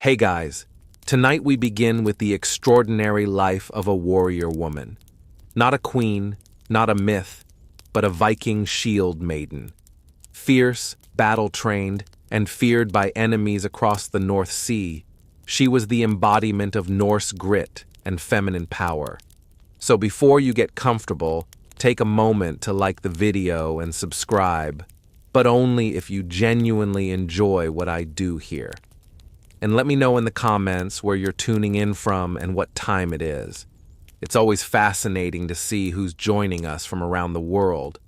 Hey guys, tonight we begin with the extraordinary life of a warrior woman. Not a queen, not a myth, but a Viking Shieldmaiden. Fierce, battle-trained, and feared by enemies across the North Sea, she was the embodiment of Norse grit and feminine power. So before you get comfortable, take a moment to like the video and subscribe, but only if you genuinely enjoy what I do here. And let me know in the comments where you're tuning in from and what time it is. It's always fascinating to see who's joining us from around the world.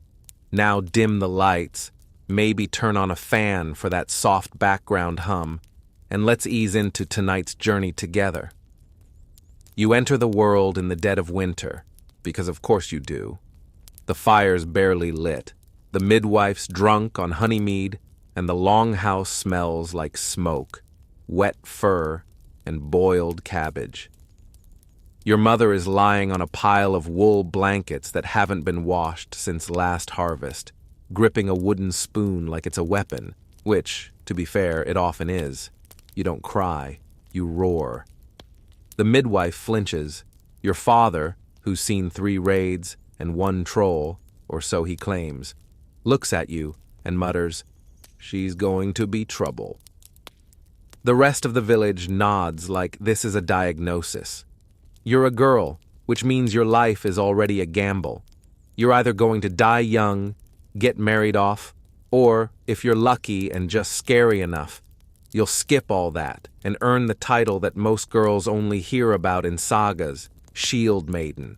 Now dim the lights, maybe turn on a fan for that soft background hum, and let's ease into tonight's journey together. You enter the world in the dead of winter, because of course you do. The fire's barely lit, the midwife's drunk on honeymead, and the longhouse smells like smoke, wet fur, and boiled cabbage. Your mother is lying on a pile of wool blankets that haven't been washed since last harvest, gripping a wooden spoon like it's a weapon, which, to be fair, it often is. You don't cry, you roar. The midwife flinches. Your father, who's seen 3 raids and 1 troll, or so he claims, looks at you and mutters, "She's going to be trouble." The rest of the village nods like this is a diagnosis. You're a girl, which means your life is already a gamble. You're either going to die young, get married off, or, if you're lucky and just scary enough, you'll skip all that and earn the title that most girls only hear about in sagas, Shieldmaiden.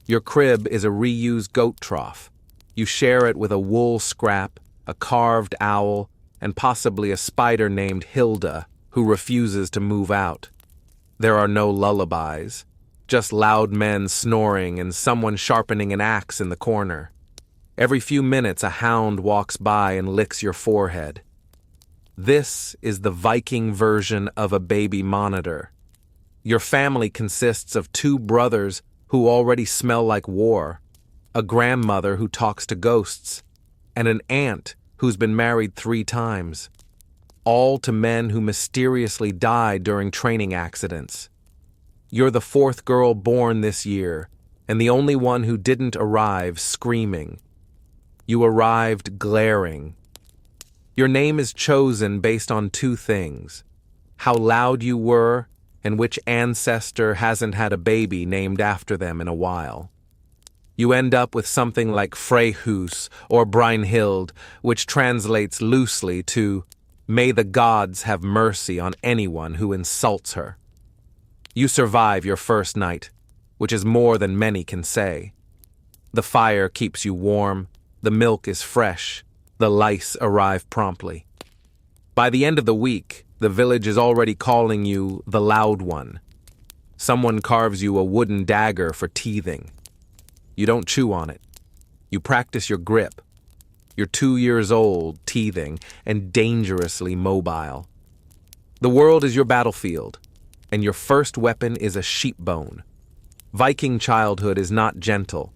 Your crib is a reused goat trough. You share it with a wool scrap, a carved owl, and possibly a spider named Hilda, who refuses to move out. There are no lullabies, just loud men snoring and someone sharpening an axe in the corner. Every few minutes a hound walks by and licks your forehead. This is the Viking version of a baby monitor. Your family consists of 2 brothers who already smell like war, a grandmother who talks to ghosts, and an aunt who's been married 3 times. All to men who mysteriously died during training accidents. You're the 4th girl born this year, and the only one who didn't arrive screaming. You arrived glaring. Your name is chosen based on 2 things: how loud you were, and which ancestor hasn't had a baby named after them in a while. You end up with something like Freyhus or Brynhild, which translates loosely to "May the gods have mercy on anyone who insults her." You survive your first night, which is more than many can say. The fire keeps you warm, the milk is fresh, the lice arrive promptly. By the end of the week, the village is already calling you the loud one. Someone carves you a wooden dagger for teething. You don't chew on it. You practice your grip. You're 2 years old, teething, and dangerously mobile. The world is your battlefield, and your first weapon is a sheep bone. Viking childhood is not gentle.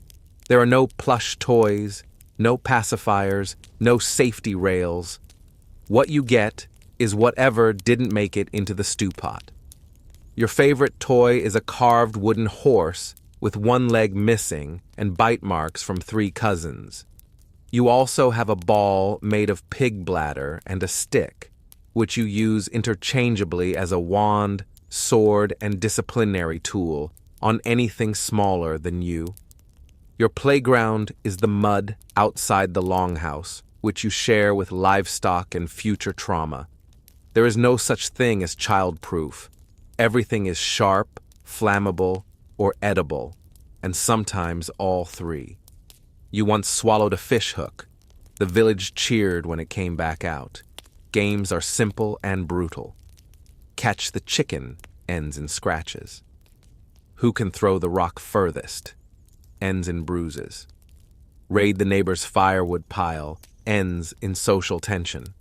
There are no plush toys, no pacifiers, no safety rails. What you get is whatever didn't make it into the stew pot. Your favorite toy is a carved wooden horse with 1 leg missing and bite marks from 3 cousins. You also have a ball made of pig bladder and a stick, which you use interchangeably as a wand, sword, and disciplinary tool on anything smaller than you. Your playground is the mud outside the longhouse, which you share with livestock and future trauma. There is no such thing as childproof. Everything is sharp, flammable, or edible, and sometimes all 3. You once swallowed a fish hook. The village cheered when it came back out. Games are simple and brutal. Catch the chicken ends in scratches. Who can throw the rock furthest ends in bruises. Raid the neighbor's firewood pile ends in social tension.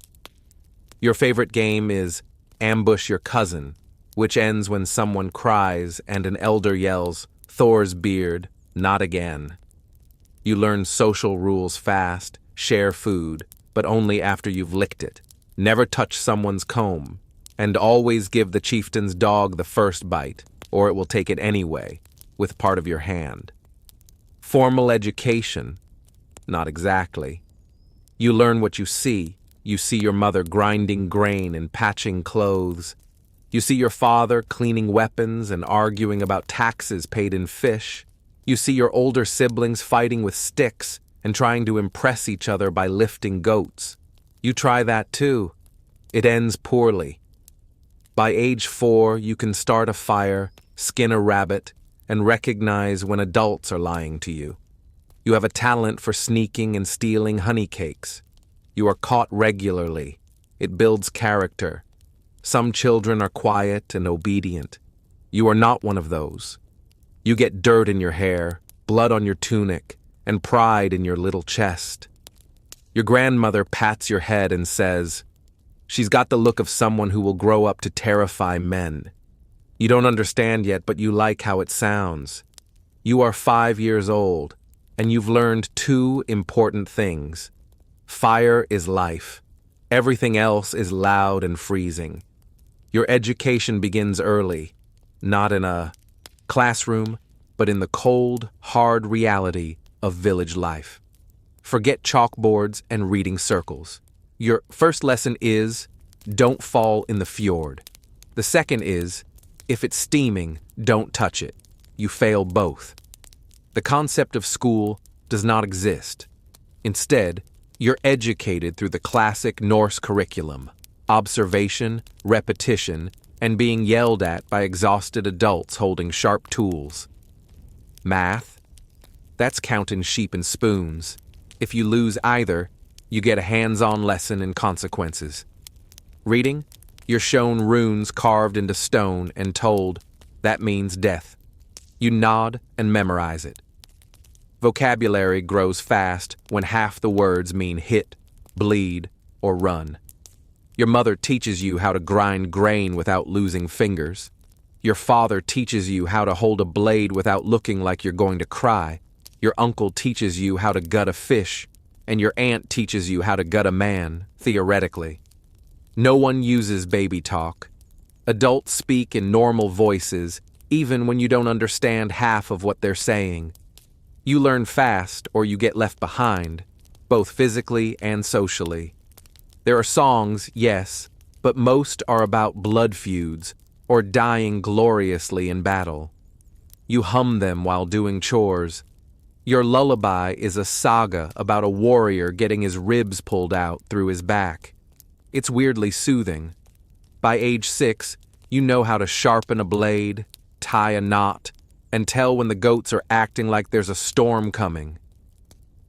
Your favorite game is Ambush Your Cousin, which ends when someone cries and an elder yells, "Thor's beard, not again." You learn social rules fast, share food, but only after you've licked it. Never touch someone's comb. And always give the chieftain's dog the first bite, or it will take it anyway, with part of your hand. Formal education? Not exactly. You learn what you see. You see your mother grinding grain and patching clothes. You see your father cleaning weapons and arguing about taxes paid in fish. You see your older siblings fighting with sticks and trying to impress each other by lifting goats. You try that too. It ends poorly. By age 4, you can start a fire, skin a rabbit, and recognize when adults are lying to you. You have a talent for sneaking and stealing honey cakes. You are caught regularly. It builds character. Some children are quiet and obedient. You are not one of those. You get dirt in your hair, blood on your tunic, and pride in your little chest. Your grandmother pats your head and says, "She's got the look of someone who will grow up to terrify men." You don't understand yet, but you like how it sounds. You are 5 years old, and you've learned 2 important things. Fire is life. Everything else is loud and freezing. Your education begins early, not in a classroom, but in the cold, hard reality of village life. Forget chalkboards and reading circles. Your first lesson is, don't fall in the fjord. The second is, if it's steaming, don't touch it. You fail both. The concept of school does not exist. Instead, you're educated through the classic Norse curriculum: observation, repetition, and being yelled at by exhausted adults holding sharp tools. Math? That's counting sheep and spoons. If you lose either, you get a hands-on lesson in consequences. Reading? You're shown runes carved into stone and told, that means death. You nod and memorize it. Vocabulary grows fast when half the words mean hit, bleed, or run. Your mother teaches you how to grind grain without losing fingers. Your father teaches you how to hold a blade without looking like you're going to cry. Your uncle teaches you how to gut a fish, and your aunt teaches you how to gut a man, theoretically. No one uses baby talk. Adults speak in normal voices, even when you don't understand half of what they're saying. You learn fast or you get left behind, both physically and socially. There are songs, yes, but most are about blood feuds or dying gloriously in battle. You hum them while doing chores. Your lullaby is a saga about a warrior getting his ribs pulled out through his back. It's weirdly soothing. By age 6, you know how to sharpen a blade, tie a knot, and tell when the goats are acting like there's a storm coming.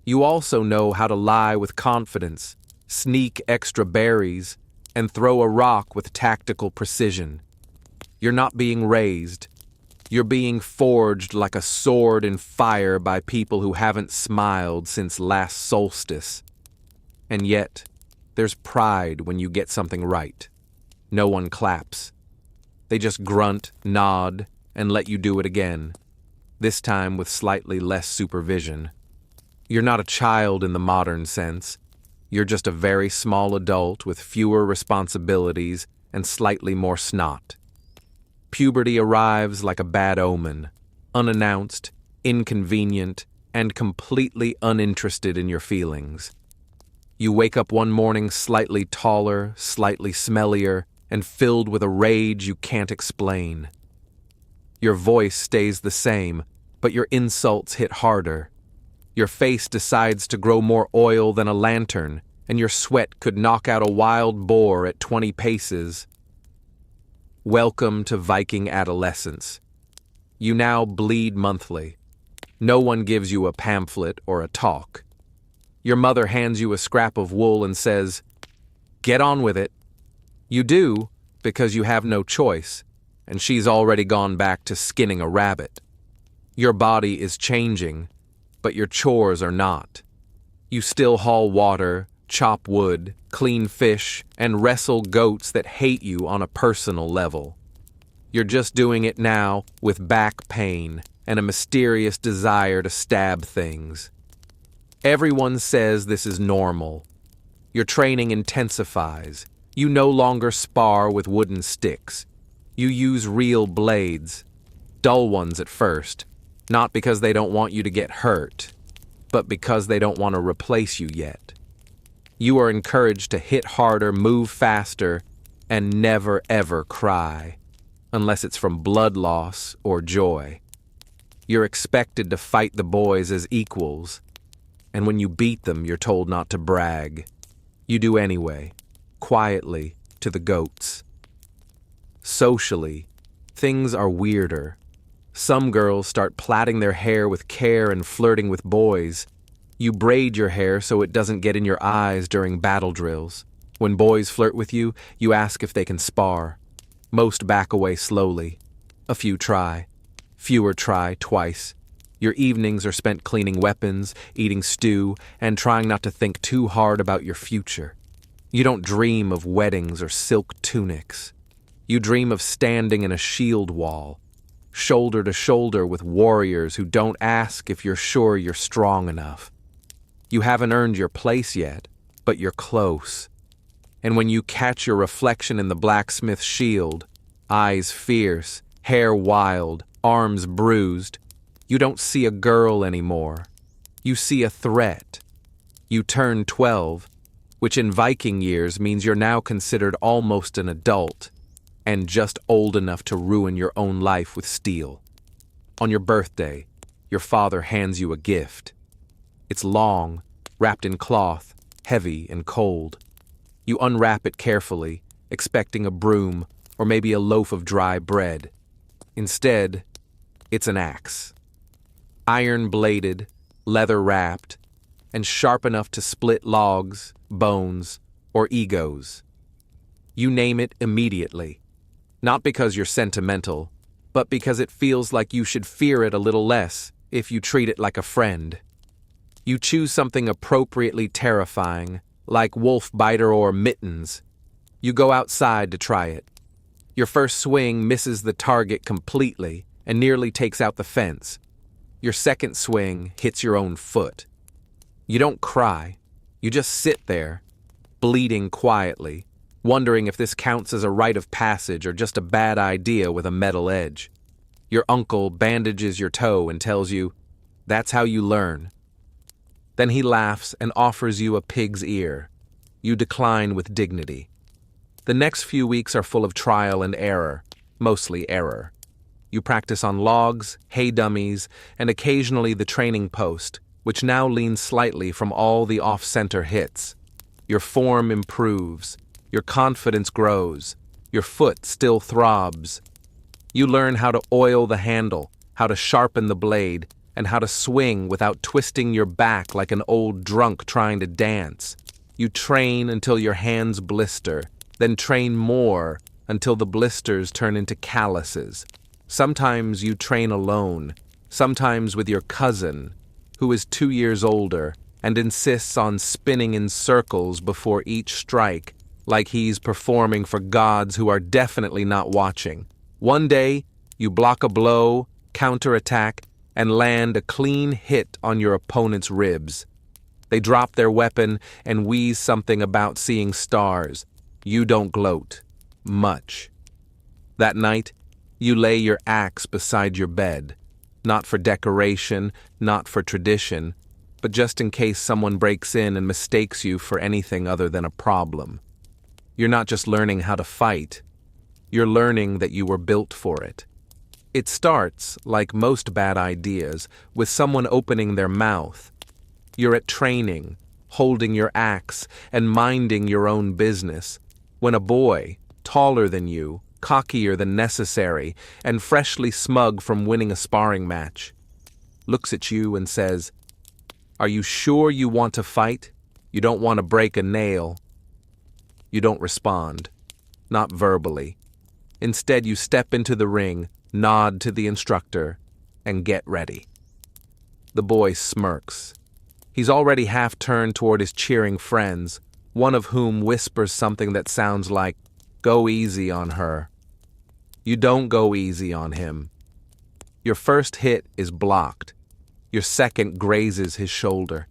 You also know how to lie with confidence, sneak extra berries, and throw a rock with tactical precision. You're not being raised. You're being forged like a sword in fire by people who haven't smiled since last solstice. And yet, there's pride when you get something right. No one claps. They just grunt, nod, and let you do it again, this time with slightly less supervision. You're not a child in the modern sense. You're just a very small adult with fewer responsibilities and slightly more snot. Puberty arrives like a bad omen, unannounced, inconvenient, and completely uninterested in your feelings. You wake up one morning slightly taller, slightly smellier, and filled with a rage you can't explain. Your voice stays the same, but your insults hit harder. Your face decides to grow more oil than a lantern, and your sweat could knock out a wild boar at 20 paces. Welcome to Viking adolescence. You now bleed monthly. No one gives you a pamphlet or a talk. Your mother hands you a scrap of wool and says, "Get on with it." You do, because you have no choice, and she's already gone back to skinning a rabbit. Your body is changing, but your chores are not. You still haul water, chop wood, clean fish, and wrestle goats that hate you on a personal level. You're just doing it now with back pain and a mysterious desire to stab things. Everyone says this is normal. Your training intensifies. You no longer spar with wooden sticks. You use real blades, dull ones at first, not because they don't want you to get hurt, but because they don't want to replace you yet. You are encouraged to hit harder, move faster, and never ever cry, unless it's from blood loss or joy. You're expected to fight the boys as equals, and when you beat them, you're told not to brag. You do anyway, quietly, to the goats. Socially, things are weirder. Some girls start plaiting their hair with care and flirting with boys. You braid your hair so it doesn't get in your eyes during battle drills. When boys flirt with you, you ask if they can spar. Most back away slowly. A few try. Fewer try twice. Your evenings are spent cleaning weapons, eating stew, and trying not to think too hard about your future. You don't dream of weddings or silk tunics. You dream of standing in a shield wall, shoulder to shoulder with warriors who don't ask if you're sure you're strong enough. You haven't earned your place yet, but you're close. And when you catch your reflection in the blacksmith's shield, eyes fierce, hair wild, arms bruised, you don't see a girl anymore. You see a threat. You turn 12, which in Viking years means you're now considered almost an adult, and just old enough to ruin your own life with steel. On your birthday, your father hands you a gift. It's long, wrapped in cloth, heavy and cold. You unwrap it carefully, expecting a broom or maybe a loaf of dry bread. Instead, it's an axe. Iron-bladed, leather-wrapped, and sharp enough to split logs, bones, or egos. You name it immediately. Not because you're sentimental, but because it feels like you should fear it a little less if you treat it like a friend. You choose something appropriately terrifying, like wolf biter or mittens. You go outside to try it. Your first swing misses the target completely and nearly takes out the fence. Your second swing hits your own foot. You don't cry. You just sit there, bleeding quietly, wondering if this counts as a rite of passage or just a bad idea with a metal edge. Your uncle bandages your toe and tells you, "That's how you learn." Then he laughs and offers you a pig's ear. You decline with dignity. The next few weeks are full of trial and error, mostly error. You practice on logs, hay dummies, and occasionally the training post, which now leans slightly from all the off-center hits. Your form improves. Your confidence grows. Your foot still throbs. You learn how to oil the handle, how to sharpen the blade, and how to swing without twisting your back like an old drunk trying to dance. You train until your hands blister, then train more until the blisters turn into calluses. Sometimes you train alone, sometimes with your cousin, who is 2 years older and insists on spinning in circles before each strike, like he's performing for gods who are definitely not watching. One day, you block a blow, counterattack, and land a clean hit on your opponent's ribs. They drop their weapon and wheeze something about seeing stars. You don't gloat. Much. That night, you lay your axe beside your bed. Not for decoration, not for tradition, but just in case someone breaks in and mistakes you for anything other than a problem. You're not just learning how to fight. You're learning that you were built for it. It starts, like most bad ideas, with someone opening their mouth. You're at training, holding your axe, and minding your own business, when a boy, taller than you, cockier than necessary, and freshly smug from winning a sparring match, looks at you and says, "Are you sure you want to fight? You don't want to break a nail." You don't respond, not verbally. Instead, you step into the ring, nod to the instructor, and get ready. The boy smirks. He's already half turned toward his cheering friends, one of whom whispers something that sounds like, "Go easy on her." You don't go easy on him. Your first hit is blocked. Your second grazes his shoulder.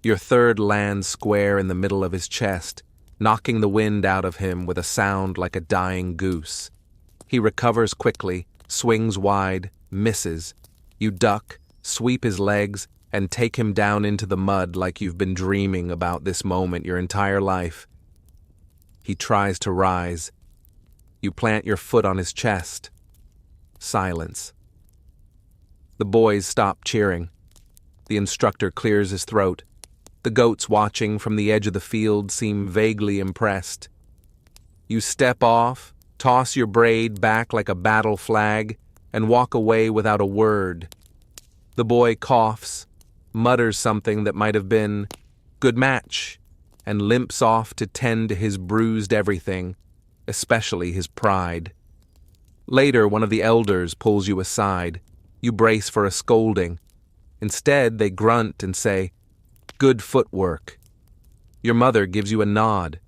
Your third lands square in the middle of his chest, knocking the wind out of him with a sound like a dying goose. He recovers quickly, swings wide, misses. You duck, sweep his legs, and take him down into the mud like you've been dreaming about this moment your entire life. He tries to rise. You plant your foot on his chest. Silence. The boys stop cheering. The instructor clears his throat. The goats watching from the edge of the field seem vaguely impressed. You step off, toss your braid back like a battle flag, and walk away without a word. The boy coughs, mutters something that might have been, "Good match," and limps off to tend to his bruised everything, especially his pride. Later, one of the elders pulls you aside. You brace for a scolding. Instead, they grunt and say, "Good footwork." Your mother gives you a nod.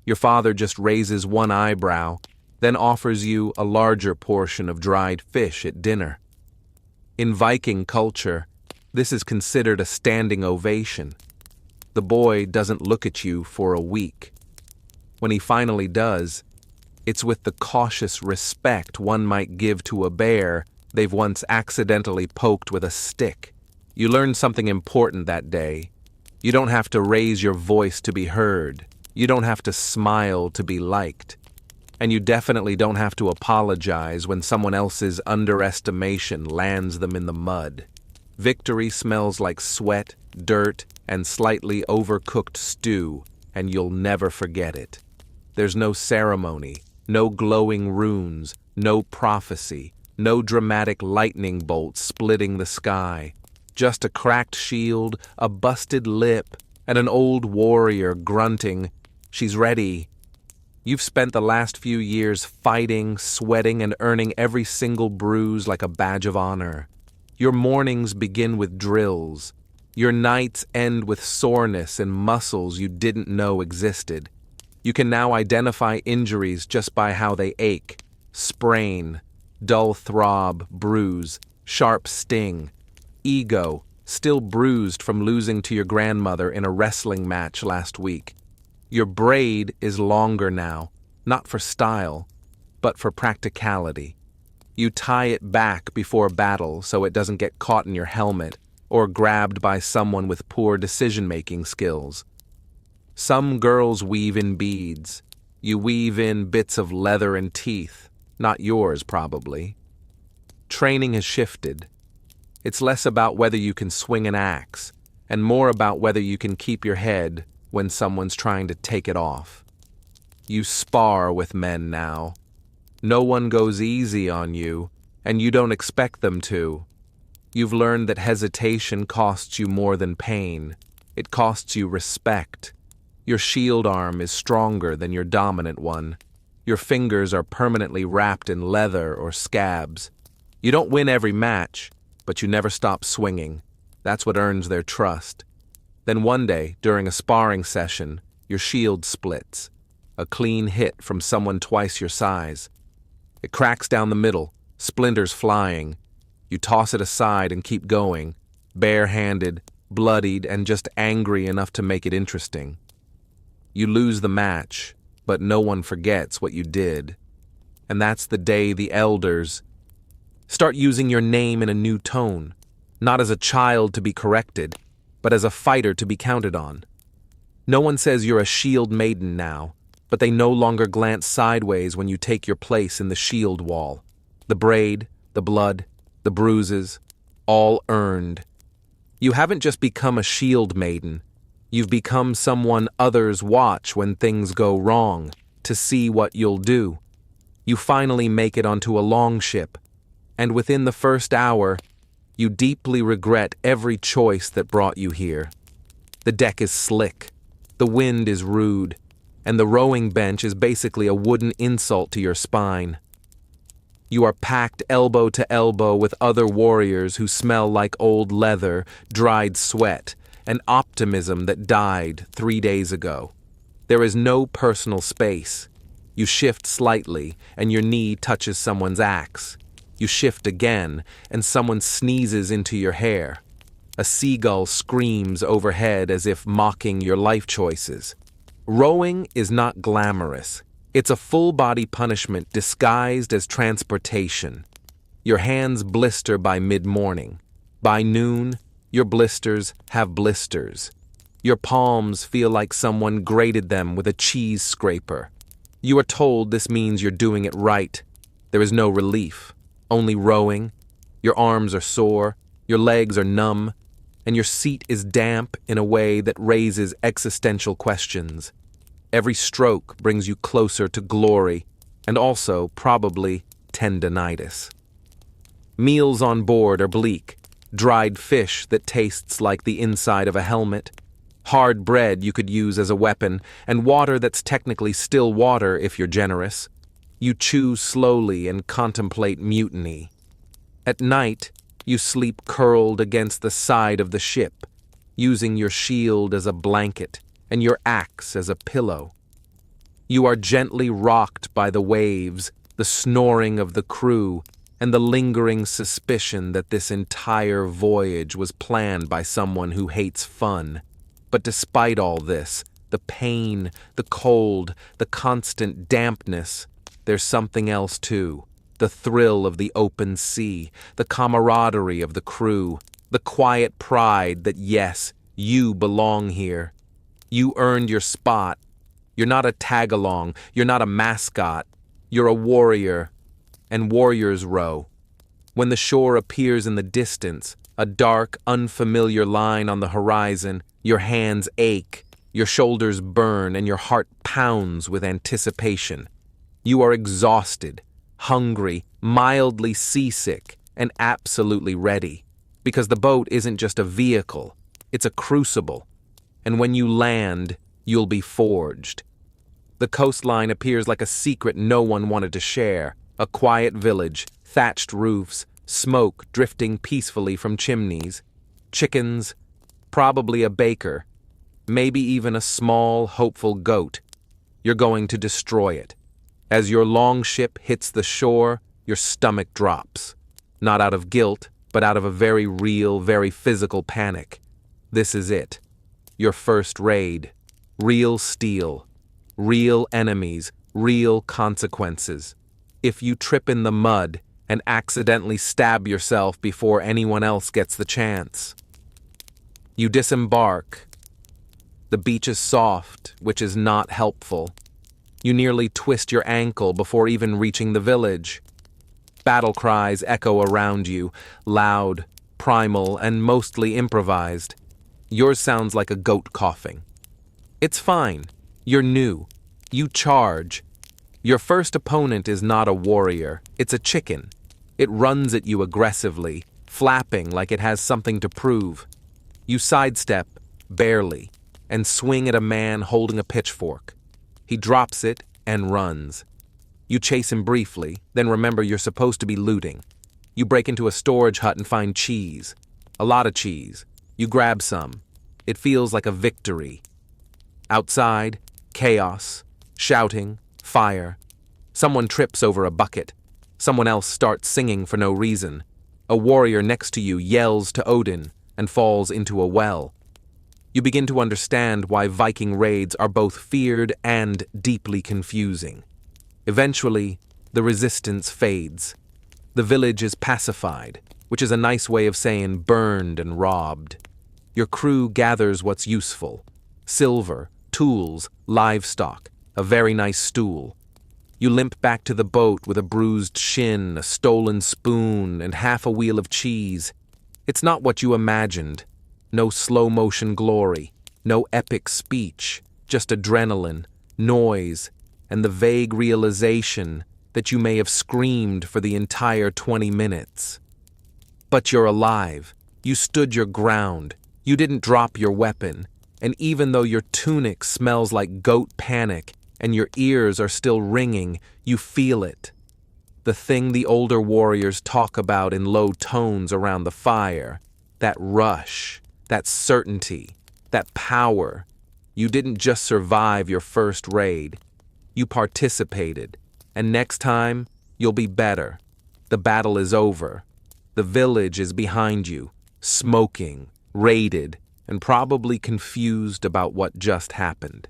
Your father just raises one eyebrow, then offers you a larger portion of dried fish at dinner. In Viking culture, this is considered a standing ovation. The boy doesn't look at you for a week. When he finally does, it's with the cautious respect one might give to a bear they've once accidentally poked with a stick. You learn something important that day. You don't have to raise your voice to be heard. You don't have to smile to be liked. And you definitely don't have to apologize when someone else's underestimation lands them in the mud. Victory smells like sweat, dirt, and slightly overcooked stew, and you'll never forget it. There's no ceremony, no glowing runes, no prophecy, no dramatic lightning bolts splitting the sky. Just a cracked shield, a busted lip, and an old warrior grunting, "She's ready." You've spent the last few years fighting, sweating, and earning every single bruise like a badge of honor. Your mornings begin with drills. Your nights end with soreness and muscles you didn't know existed. You can now identify injuries just by how they ache: sprain, dull throb, bruise, sharp sting. Ego, still bruised from losing to your grandmother in a wrestling match last week. Your braid is longer now, not for style, but for practicality. You tie it back before battle so it doesn't get caught in your helmet or grabbed by someone with poor decision-making skills. Some girls weave in beads. You weave in bits of leather and teeth, not yours probably. Training has shifted. It's less about whether you can swing an axe, and more about whether you can keep your head when someone's trying to take it off. You spar with men now. No one goes easy on you, and you don't expect them to. You've learned that hesitation costs you more than pain. It costs you respect. Your shield arm is stronger than your dominant one. Your fingers are permanently wrapped in leather or scabs. You don't win every match, but you never stop swinging. That's what earns their trust. Then one day, during a sparring session, your shield splits. A clean hit from someone twice your size. It cracks down the middle, splinters flying. You toss it aside and keep going, bare-handed, bloodied, and just angry enough to make it interesting. You lose the match, but no one forgets what you did. And that's the day the elders start using your name in a new tone, not as a child to be corrected, but as a fighter to be counted on. No one says you're a shield maiden now, but they no longer glance sideways when you take your place in the shield wall. The braid, the blood, the bruises, all earned. You haven't just become a shield maiden. You've become someone others watch when things go wrong, to see what you'll do. You finally make it onto a longship, and within the first hour, you deeply regret every choice that brought you here. The deck is slick, the wind is rude, and the rowing bench is basically a wooden insult to your spine. You are packed elbow to elbow with other warriors who smell like old leather, dried sweat, and optimism that died 3 days ago. There is no personal space. You shift slightly, and your knee touches someone's axe. You shift again, and someone sneezes into your hair. A seagull screams overhead as if mocking your life choices. Rowing is not glamorous. It's a full-body punishment disguised as transportation. Your hands blister by mid-morning. By noon, your blisters have blisters. Your palms feel like someone grated them with a cheese scraper. You are told this means you're doing it right. There is no relief, only rowing. Your arms are sore, your legs are numb, and your seat is damp in a way that raises existential questions. Every stroke brings you closer to glory, and also, probably, tendinitis. Meals on board are bleak, dried fish that tastes like the inside of a helmet, hard bread you could use as a weapon, and water that's technically still water if you're generous. You chew slowly and contemplate mutiny. At night, you sleep curled against the side of the ship, using your shield as a blanket and your axe as a pillow. You are gently rocked by the waves, the snoring of the crew, and the lingering suspicion that this entire voyage was planned by someone who hates fun. But despite all this, the pain, the cold, the constant dampness, there's something else too. The thrill of the open sea, the camaraderie of the crew, the quiet pride that yes, you belong here. You earned your spot. You're not a tag-along, you're not a mascot, you're a warrior. And warriors row. When the shore appears in the distance, a dark, unfamiliar line on the horizon, your hands ache, your shoulders burn, and your heart pounds with anticipation. You are exhausted, hungry, mildly seasick, and absolutely ready. Because the boat isn't just a vehicle, it's a crucible. And when you land, you'll be forged. The coastline appears like a secret no one wanted to share. A quiet village, thatched roofs, smoke drifting peacefully from chimneys, chickens, probably a baker, maybe even a small, hopeful goat. You're going to destroy it. As your longship hits the shore, your stomach drops. Not out of guilt, but out of a very real, very physical panic. This is it. Your first raid. Real steel. Real enemies. Real consequences. If you trip in the mud and accidentally stab yourself before anyone else gets the chance. You disembark. The beach is soft, which is not helpful. You nearly twist your ankle before even reaching the village. Battle cries echo around you, loud, primal, and mostly improvised. Yours sounds like a goat coughing. It's fine. You're new. You charge. Your first opponent is not a warrior. It's a chicken. It runs at you aggressively, flapping like it has something to prove. You sidestep, barely, and swing at a man holding a pitchfork. He drops it and runs. You chase him briefly, then remember you're supposed to be looting. You break into a storage hut and find cheese. A lot of cheese. You grab some. It feels like a victory. Outside, chaos, shouting, fire. Someone trips over a bucket. Someone else starts singing for no reason. A warrior next to you yells to Odin and falls into a well. You begin to understand why Viking raids are both feared and deeply confusing. Eventually, the resistance fades. The village is pacified, which is a nice way of saying burned and robbed. Your crew gathers what's useful. Silver, tools, livestock, a very nice stool. You limp back to the boat with a bruised shin, a stolen spoon, and half a wheel of cheese. It's not what you imagined. No slow-motion glory, no epic speech, just adrenaline, noise, and the vague realization that you may have screamed for the entire 20 minutes. But you're alive. You stood your ground. You didn't drop your weapon. And even though your tunic smells like goat panic and your ears are still ringing, you feel it. The thing the older warriors talk about in low tones around the fire. That rush, that certainty, that power. You didn't just survive your first raid. You participated. And next time, you'll be better. The battle is over. The village is behind you, smoking, raided, and probably confused about what just happened.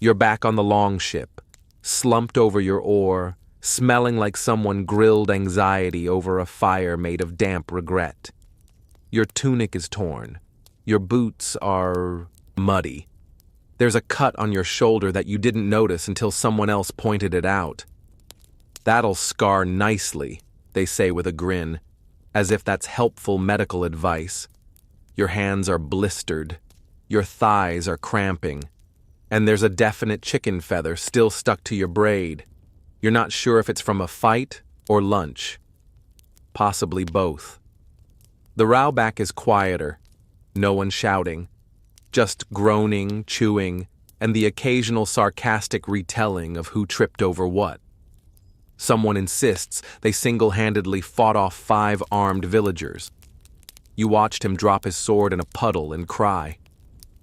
You're back on the longship, slumped over your oar, smelling like someone grilled anxiety over a fire made of damp regret. Your tunic is torn. Your boots are muddy. There's a cut on your shoulder that you didn't notice until someone else pointed it out. "That'll scar nicely," they say with a grin, as if that's helpful medical advice. Your hands are blistered. Your thighs are cramping. And there's a definite chicken feather still stuck to your braid. You're not sure if it's from a fight or lunch. Possibly both. The row back is quieter. No one shouting. Just groaning, chewing, and the occasional sarcastic retelling of who tripped over what. Someone insists they single-handedly fought off 5 armed villagers. You watched him drop his sword in a puddle and cry.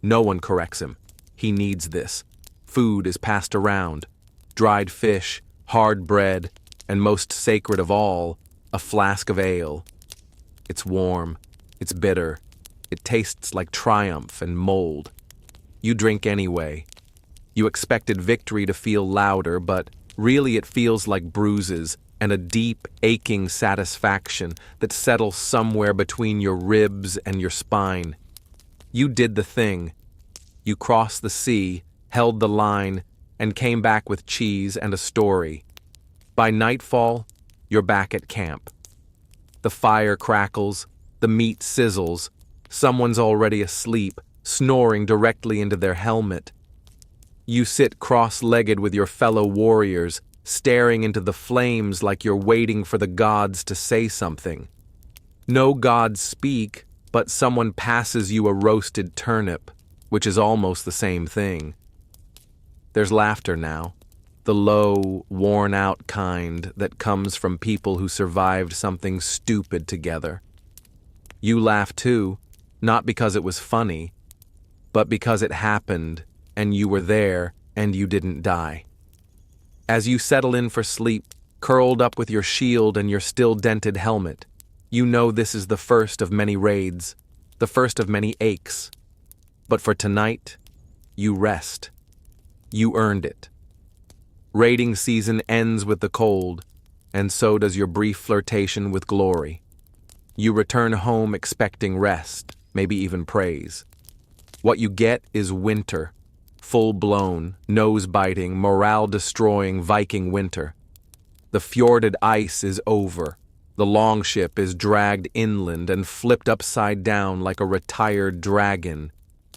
No one corrects him. He needs this. Food is passed around. Dried fish, hard bread, and most sacred of all, a flask of ale. It's warm. It's bitter. It tastes like triumph and mold. You drink anyway. You expected victory to feel louder, but really it feels like bruises and a deep, aching satisfaction that settles somewhere between your ribs and your spine. You did the thing. You crossed the sea, held the line, and came back with cheese and a story. By nightfall, you're back at camp. The fire crackles, the meat sizzles, someone's already asleep, snoring directly into their helmet. You sit cross-legged with your fellow warriors, staring into the flames like you're waiting for the gods to say something. No gods speak, but someone passes you a roasted turnip, which is almost the same thing. There's laughter now, the low, worn-out kind that comes from people who survived something stupid together. You laugh too, not because it was funny, but because it happened, and you were there, and you didn't die. As you settle in for sleep, curled up with your shield and your still-dented helmet, you know this is the first of many raids, the first of many aches. But for tonight, you rest. You earned it. Raiding season ends with the cold, and so does your brief flirtation with glory. You return home expecting rest, maybe even praise. What you get is winter, full-blown, nose-biting, morale-destroying Viking winter. The fjorded ice is over. The longship is dragged inland and flipped upside down like a retired dragon.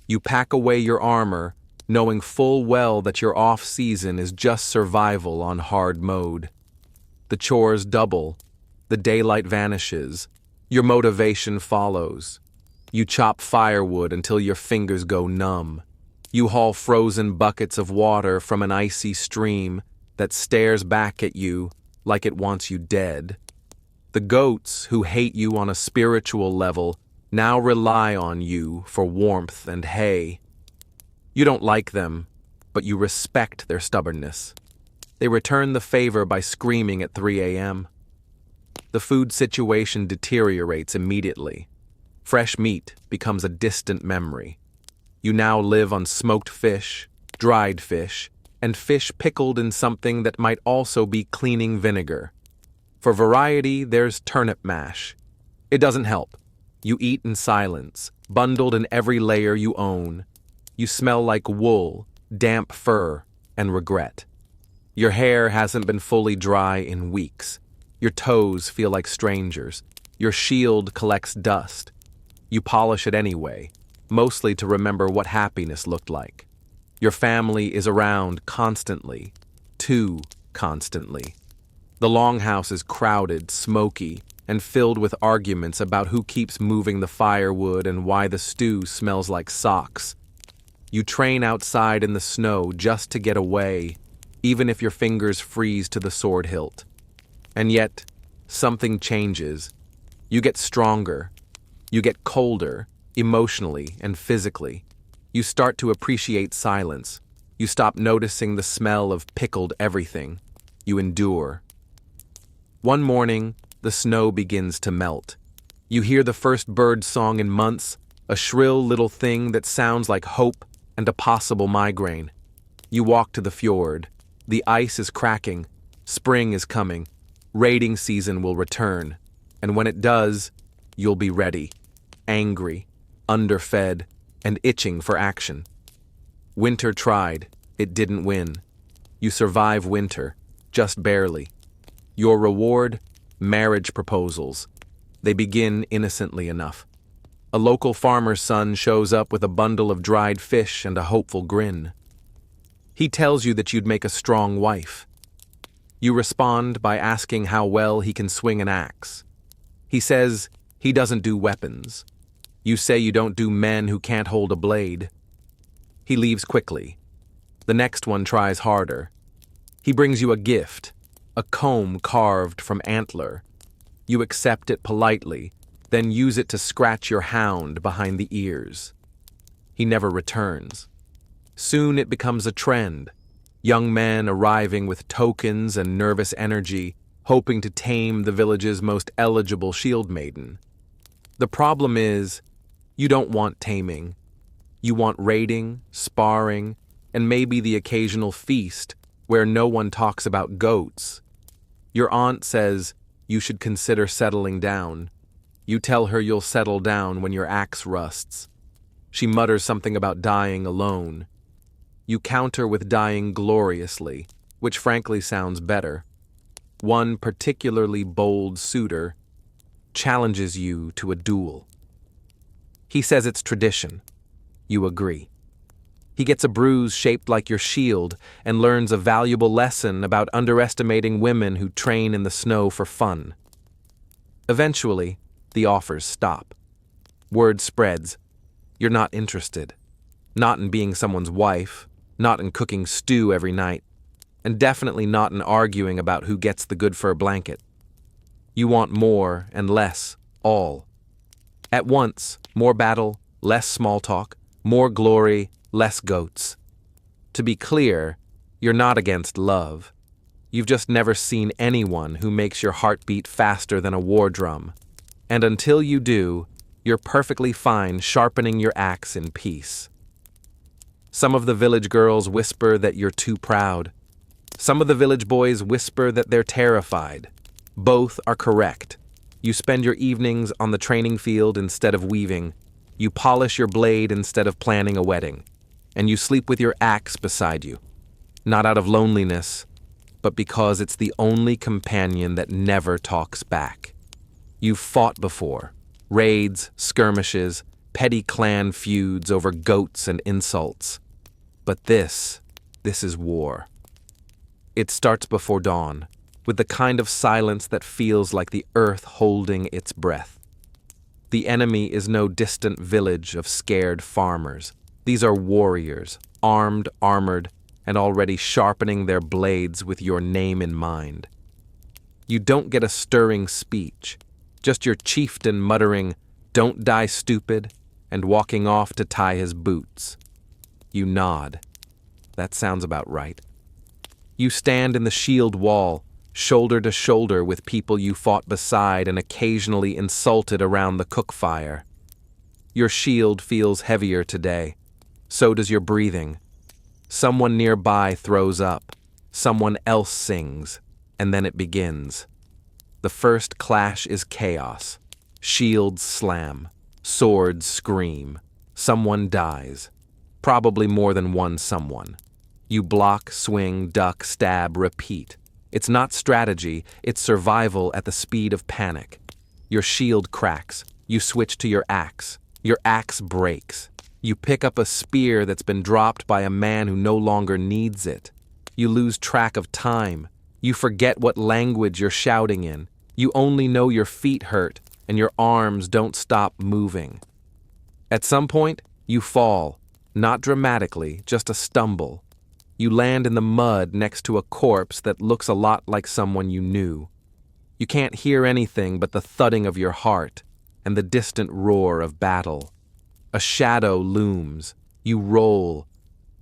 You pack away your armor, knowing full well that your off-season is just survival on hard mode. The chores double. The daylight vanishes. Your motivation follows. You chop firewood until your fingers go numb. You haul frozen buckets of water from an icy stream that stares back at you like it wants you dead. The goats, who hate you on a spiritual level, now rely on you for warmth and hay. You don't like them, but you respect their stubbornness. They return the favor by screaming at 3 a.m. The food situation deteriorates immediately. Fresh meat becomes a distant memory. You now live on smoked fish, dried fish, and fish pickled in something that might also be cleaning vinegar. For variety, there's turnip mash. It doesn't help. You eat in silence, bundled in every layer you own. You smell like wool, damp fur, and regret. Your hair hasn't been fully dry in weeks. Your toes feel like strangers. Your shield collects dust. You polish it anyway, mostly to remember what happiness looked like. Your family is around constantly, too constantly. The longhouse is crowded, smoky, and filled with arguments about who keeps moving the firewood and why the stew smells like socks. You train outside in the snow just to get away, even if your fingers freeze to the sword hilt. And yet, something changes. You get stronger. You get colder, emotionally and physically. You start to appreciate silence. You stop noticing the smell of pickled everything. You endure. One morning, the snow begins to melt. You hear the first bird song in months, a shrill little thing that sounds like hope and a possible migraine. You walk to the fjord. The ice is cracking. Spring is coming. Raiding season will return. And when it does, you'll be ready. Angry, underfed, and itching for action. Winter tried. It didn't win. You survive winter, just barely. Your reward? Marriage proposals. They begin innocently enough. A local farmer's son shows up with a bundle of dried fish and a hopeful grin. He tells you that you'd make a strong wife. You respond by asking how well he can swing an axe. He says he doesn't do weapons. You say you don't do men who can't hold a blade. He leaves quickly. The next one tries harder. He brings you a gift, a comb carved from antler. You accept it politely, then use it to scratch your hound behind the ears. He never returns. Soon it becomes a trend. Young men arriving with tokens and nervous energy, hoping to tame the village's most eligible Shieldmaiden. The problem is, you don't want taming. You want raiding, sparring, and maybe the occasional feast where no one talks about goats. Your aunt says you should consider settling down. You tell her you'll settle down when your axe rusts. She mutters something about dying alone. You counter with dying gloriously, which frankly sounds better. One particularly bold suitor challenges you to a duel. He says it's tradition. You agree. He gets a bruise shaped like your shield and learns a valuable lesson about underestimating women who train in the snow for fun. Eventually, the offers stop. Word spreads. You're not interested. Not in being someone's wife, not in cooking stew every night, and definitely not in arguing about who gets the good fur blanket. You want more and less, all. At once, more battle, less small talk, more glory, less goats. To be clear, you're not against love. You've just never seen anyone who makes your heart beat faster than a war drum. And until you do, you're perfectly fine sharpening your axe in peace. Some of the village girls whisper that you're too proud. Some of the village boys whisper that they're terrified. Both are correct. You spend your evenings on the training field instead of weaving. You polish your blade instead of planning a wedding. And you sleep with your axe beside you. Not out of loneliness, but because it's the only companion that never talks back. You've fought before. Raids, skirmishes, petty clan feuds over goats and insults. But this is war. It starts before dawn, with the kind of silence that feels like the earth holding its breath. The enemy is no distant village of scared farmers. These are warriors, armed, armored, and already sharpening their blades with your name in mind. You don't get a stirring speech, just your chieftain muttering, "Don't die stupid," and walking off to tie his boots. You nod. That sounds about right. You stand in the shield wall, shoulder to shoulder with people you fought beside and occasionally insulted around the cook fire. Your shield feels heavier today. So does your breathing. Someone nearby throws up. Someone else sings. And then it begins. The first clash is chaos. Shields slam. Swords scream. Someone dies. Probably more than one someone. You block, swing, duck, stab, repeat. It's not strategy, it's survival at the speed of panic. Your shield cracks. You switch to your axe. Your axe breaks. You pick up a spear that's been dropped by a man who no longer needs it. You lose track of time. You forget what language you're shouting in. You only know your feet hurt and your arms don't stop moving. At some point, you fall. Not dramatically, just a stumble. You land in the mud next to a corpse that looks a lot like someone you knew. You can't hear anything but the thudding of your heart and the distant roar of battle. A shadow looms. You roll.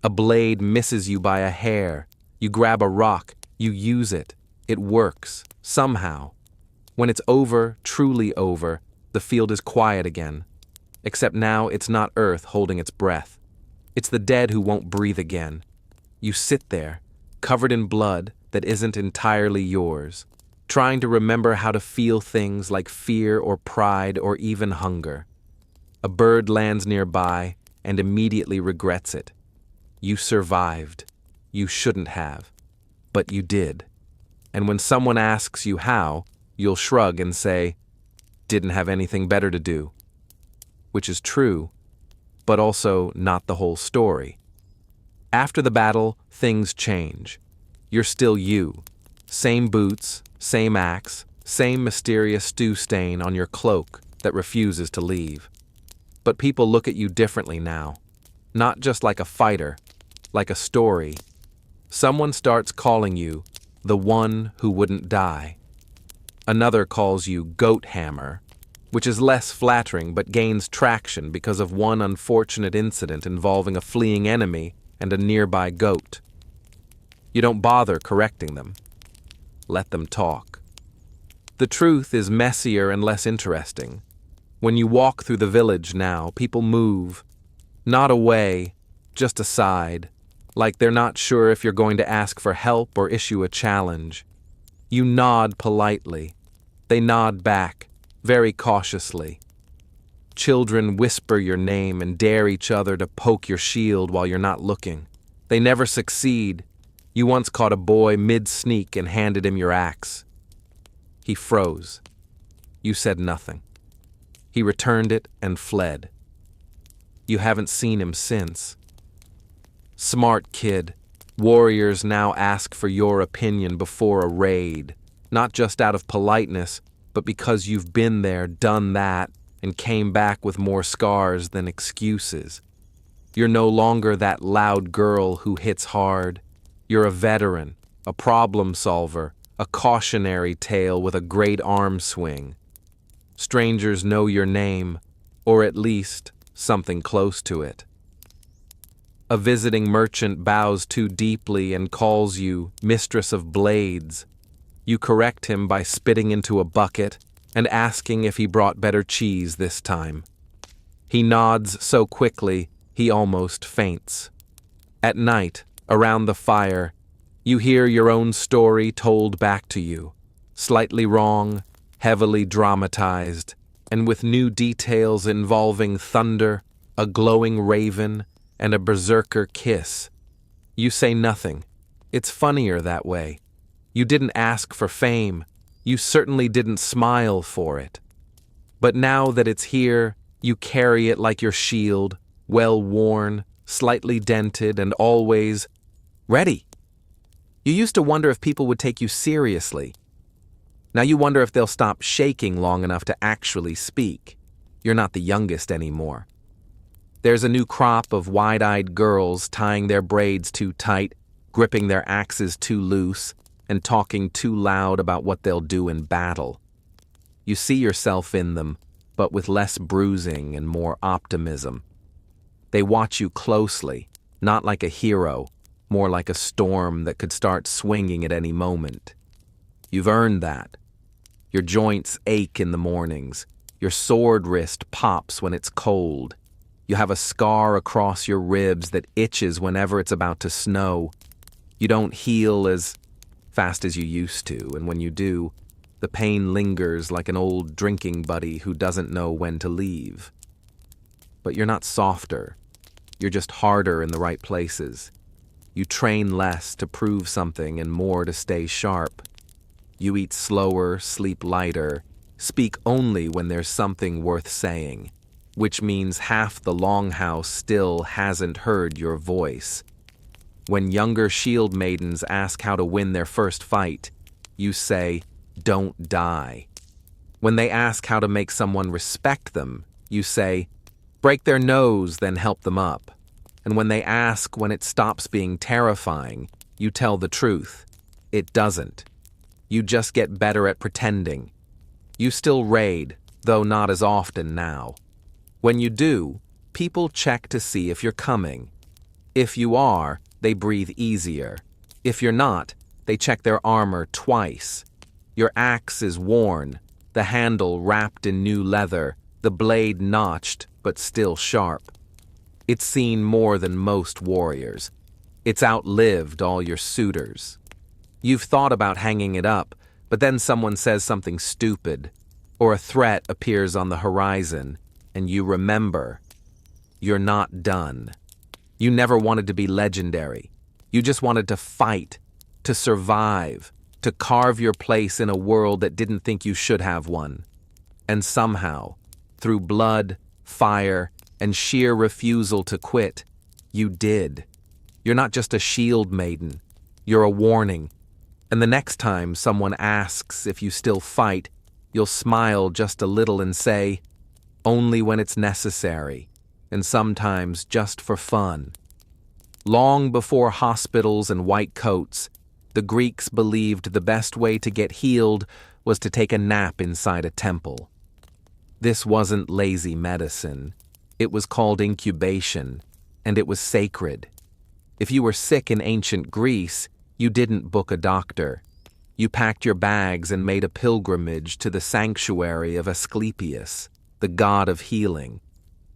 A blade misses you by a hair. You grab a rock. You use it. It works. Somehow. When it's over, truly over, the field is quiet again. Except now it's not Earth holding its breath. It's the dead who won't breathe again. You sit there, covered in blood that isn't entirely yours, trying to remember how to feel things like fear or pride or even hunger. A bird lands nearby and immediately regrets it. You survived. You shouldn't have. But you did. And when someone asks you how, you'll shrug and say, "Didn't have anything better to do." Which is true, but also not the whole story. After the battle, things change. You're still you. Same boots, same axe, same mysterious stew stain on your cloak that refuses to leave. But people look at you differently now. Not just like a fighter, like a story. Someone starts calling you the one who wouldn't die. Another calls you Goat Hammer, which is less flattering but gains traction because of one unfortunate incident involving a fleeing enemy and a nearby goat. You don't bother correcting them. Let them talk. The truth is messier and less interesting. When you walk through the village now, people move. Not away, just aside, like they're not sure if you're going to ask for help or issue a challenge. You nod politely. They nod back, very cautiously. Children whisper your name and dare each other to poke your shield while you're not looking. They never succeed. You once caught a boy mid-sneak and handed him your axe. He froze. You said nothing. He returned it and fled. You haven't seen him since. Smart kid. Warriors now ask for your opinion before a raid, not just out of politeness, but because you've been there, done that, and came back with more scars than excuses. You're no longer that loud girl who hits hard. You're a veteran, a problem solver, a cautionary tale with a great arm swing. Strangers know your name, or at least something close to it. A visiting merchant bows too deeply and calls you Mistress of Blades. You correct him by spitting into a bucket and asking if he brought better cheese this time. He nods so quickly he almost faints. At night, around the fire, you hear your own story told back to you, slightly wrong, heavily dramatized, and with new details involving thunder, a glowing raven, and a berserker kiss. You say nothing. It's funnier that way. You didn't ask for fame. You certainly didn't smile for it. But now that it's here, you carry it like your shield, well worn, slightly dented, and always ready. You used to wonder if people would take you seriously. Now you wonder if they'll stop shaking long enough to actually speak. You're not the youngest anymore. There's a new crop of wide-eyed girls tying their braids too tight, gripping their axes too loose, and talking too loud about what they'll do in battle. You see yourself in them, but with less bruising and more optimism. They watch you closely, not like a hero, more like a storm that could start swinging at any moment. You've earned that. Your joints ache in the mornings. Your sword wrist pops when it's cold. You have a scar across your ribs that itches whenever it's about to snow. You don't heal as fast as you used to, and when you do, the pain lingers like an old drinking buddy who doesn't know when to leave. But you're not softer. You're just harder in the right places. You train less to prove something and more to stay sharp. You eat slower, sleep lighter, speak only when there's something worth saying, which means half the longhouse still hasn't heard your voice. When younger Shieldmaidens ask how to win their first fight, you say, "Don't die." When they ask how to make someone respect them, you say, "Break their nose, then help them up." And when they ask when it stops being terrifying, you tell the truth. It doesn't. You just get better at pretending. You still raid, though not as often now. When you do, people check to see if you're coming. If you are, they breathe easier. If you're not, they check their armor twice. Your axe is worn, the handle wrapped in new leather, the blade notched but still sharp. It's seen more than most warriors. It's outlived all your suitors. You've thought about hanging it up, but then someone says something stupid, or a threat appears on the horizon, and you remember. You're not done. You never wanted to be legendary. You just wanted to fight, to survive, to carve your place in a world that didn't think you should have one. And somehow, through blood, fire, and sheer refusal to quit, you did. You're not just a shield maiden. You're a warning. And the next time someone asks if you still fight, you'll smile just a little and say, only when it's necessary, and sometimes just for fun. Long before hospitals and white coats, the Greeks believed the best way to get healed was to take a nap inside a temple. This wasn't lazy medicine. It was called incubation, and it was sacred. If you were sick in ancient Greece, you didn't book a doctor. You packed your bags and made a pilgrimage to the sanctuary of Asclepius, the god of healing,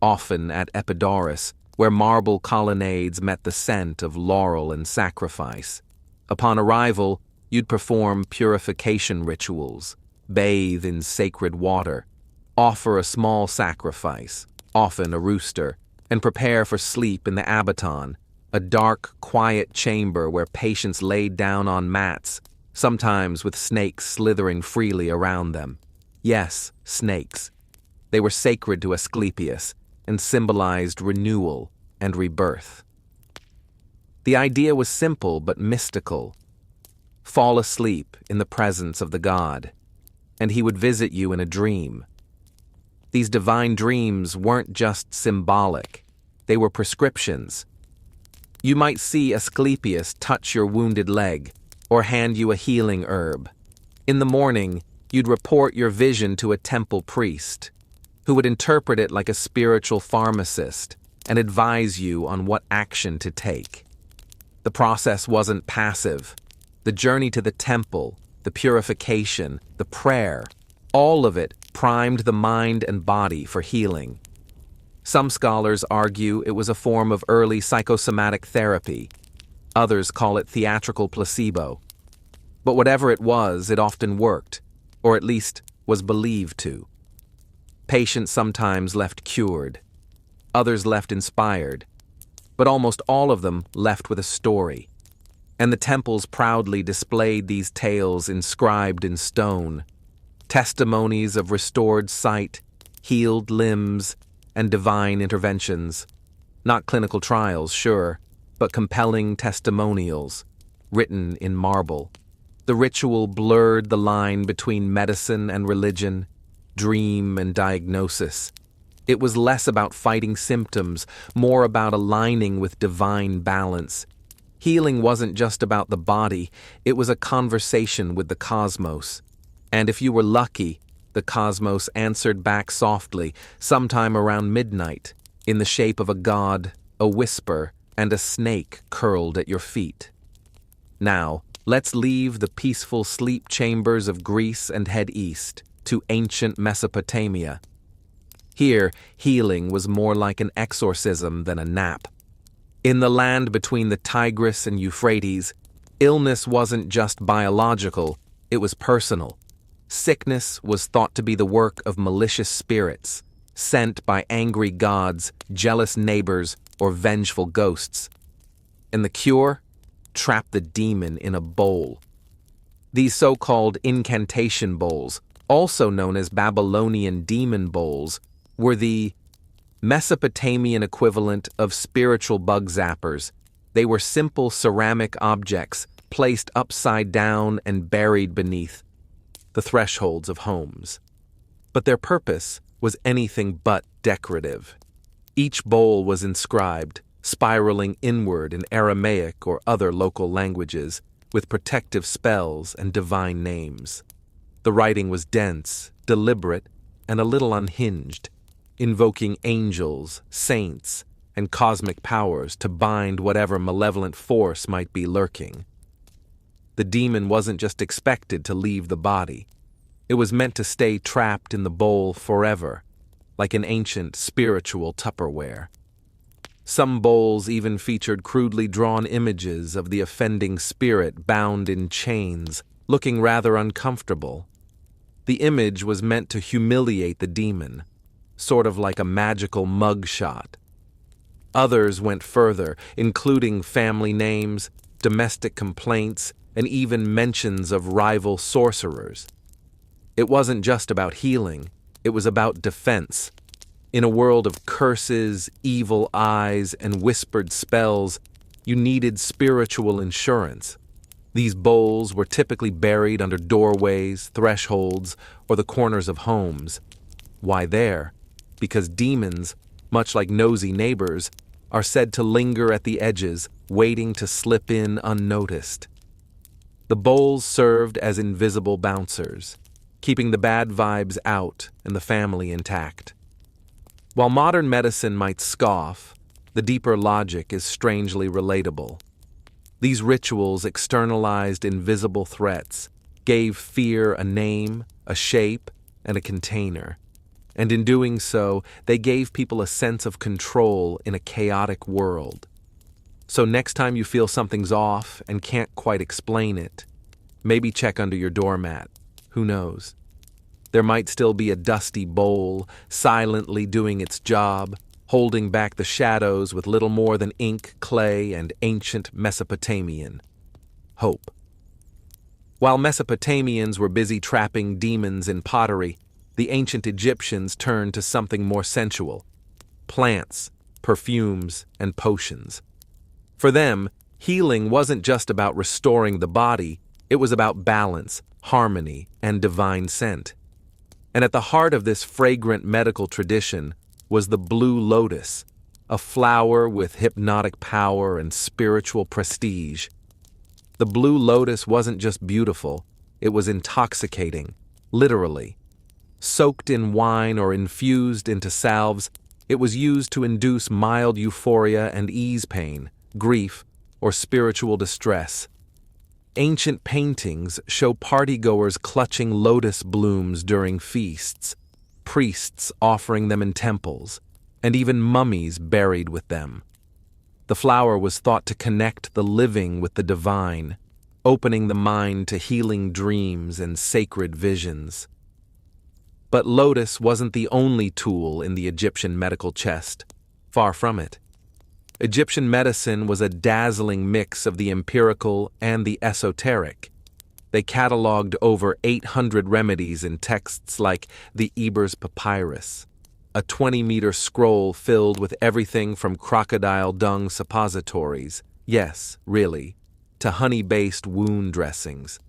often at Epidaurus, where marble colonnades met the scent of laurel and sacrifice. Upon arrival, you'd perform purification rituals, bathe in sacred water, offer a small sacrifice, often a rooster, and prepare for sleep in the abaton, a dark, quiet chamber where patients laid down on mats, sometimes with snakes slithering freely around them. Yes, snakes. They were sacred to Asclepius and symbolized renewal and rebirth. The idea was simple but mystical. Fall asleep in the presence of the god, and he would visit you in a dream. These divine dreams weren't just symbolic. They were prescriptions. You might see Asclepius touch your wounded leg or hand you a healing herb. In the morning, you'd report your vision to a temple priest, who would interpret it like a spiritual pharmacist and advise you on what action to take. The process wasn't passive. The journey to the temple, the purification, the prayer, all of it primed the mind and body for healing. Some scholars argue it was a form of early psychosomatic therapy. Others call it theatrical placebo. But whatever it was, it often worked, or at least was believed to. Patients sometimes left cured. Others left inspired. But almost all of them left with a story. And the temples proudly displayed these tales inscribed in stone. Testimonies of restored sight, healed limbs, and divine interventions. Not clinical trials, sure, but compelling testimonials, written in marble. The ritual blurred the line between medicine and religion, dream and diagnosis. It was less about fighting symptoms, more about aligning with divine balance. Healing wasn't just about the body, it was a conversation with the cosmos. And if you were lucky, the cosmos answered back softly, sometime around midnight, in the shape of a god, a whisper, and a snake curled at your feet. Now, let's leave the peaceful sleep chambers of Greece and head east, to ancient Mesopotamia. Here, healing was more like an exorcism than a nap. In the land between the Tigris and Euphrates, illness wasn't just biological, it was personal. Sickness was thought to be the work of malicious spirits, sent by angry gods, jealous neighbors, or vengeful ghosts. And the cure? Trap the demon in a bowl. These so-called incantation bowls, also known as Babylonian demon bowls, were the Mesopotamian equivalent of spiritual bug zappers. They were simple ceramic objects placed upside down and buried beneath the thresholds of homes. But their purpose was anything but decorative. Each bowl was inscribed, spiraling inward in Aramaic or other local languages, with protective spells and divine names. The writing was dense, deliberate, and a little unhinged, invoking angels, saints, and cosmic powers to bind whatever malevolent force might be lurking. The demon wasn't just expected to leave the body. It was meant to stay trapped in the bowl forever, like an ancient spiritual Tupperware. Some bowls even featured crudely drawn images of the offending spirit bound in chains, looking rather uncomfortable. The image was meant to humiliate the demon, sort of like a magical mugshot. Others went further, including family names, domestic complaints, and even mentions of rival sorcerers. It wasn't just about healing, it was about defense. In a world of curses, evil eyes, and whispered spells, you needed spiritual insurance. These bowls were typically buried under doorways, thresholds, or the corners of homes. Why there? Because demons, much like nosy neighbors, are said to linger at the edges, waiting to slip in unnoticed. The bowls served as invisible bouncers, keeping the bad vibes out and the family intact. While modern medicine might scoff, the deeper logic is strangely relatable. These rituals externalized invisible threats, gave fear a name, a shape, and a container. And in doing so, they gave people a sense of control in a chaotic world. So next time you feel something's off and can't quite explain it, maybe check under your doormat. Who knows? There might still be a dusty bowl, silently doing its job, holding back the shadows with little more than ink, clay, and ancient Mesopotamian hope. While Mesopotamians were busy trapping demons in pottery, the ancient Egyptians turned to something more sensual: plants, perfumes, and potions. For them, healing wasn't just about restoring the body, it was about balance, harmony, and divine scent. And at the heart of this fragrant medical tradition was the blue lotus, a flower with hypnotic power and spiritual prestige. The blue lotus wasn't just beautiful, it was intoxicating, literally. Soaked in wine or infused into salves, it was used to induce mild euphoria and ease pain, grief, or spiritual distress. Ancient paintings show partygoers clutching lotus blooms during feasts, priests offering them in temples, and even mummies buried with them. The flower was thought to connect the living with the divine, opening the mind to healing dreams and sacred visions. But lotus wasn't the only tool in the Egyptian medical chest. Far from it. Egyptian medicine was a dazzling mix of the empirical and the esoteric. They cataloged over 800 remedies in texts like the Eber's Papyrus, a 20-meter scroll filled with everything from crocodile dung suppositories, yes, really, to honey-based wound dressings.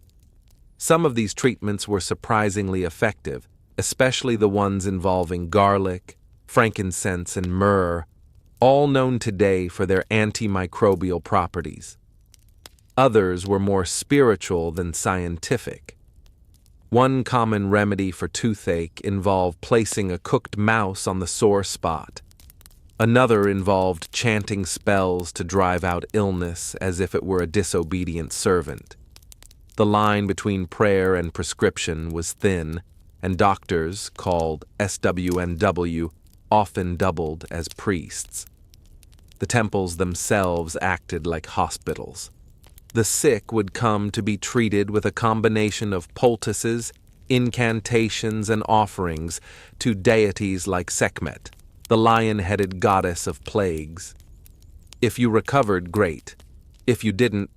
Some of these treatments were surprisingly effective, especially the ones involving garlic, frankincense, and myrrh, all known today for their antimicrobial properties. Others were more spiritual than scientific. One common remedy for toothache involved placing a cooked mouse on the sore spot. Another involved chanting spells to drive out illness as if it were a disobedient servant. The line between prayer and prescription was thin, and doctors, called SWNW, often doubled as priests. The temples themselves acted like hospitals. The sick would come to be treated with a combination of poultices, incantations, and offerings to deities like Sekhmet, the lion-headed goddess of plagues. If you recovered, great. If you didn't,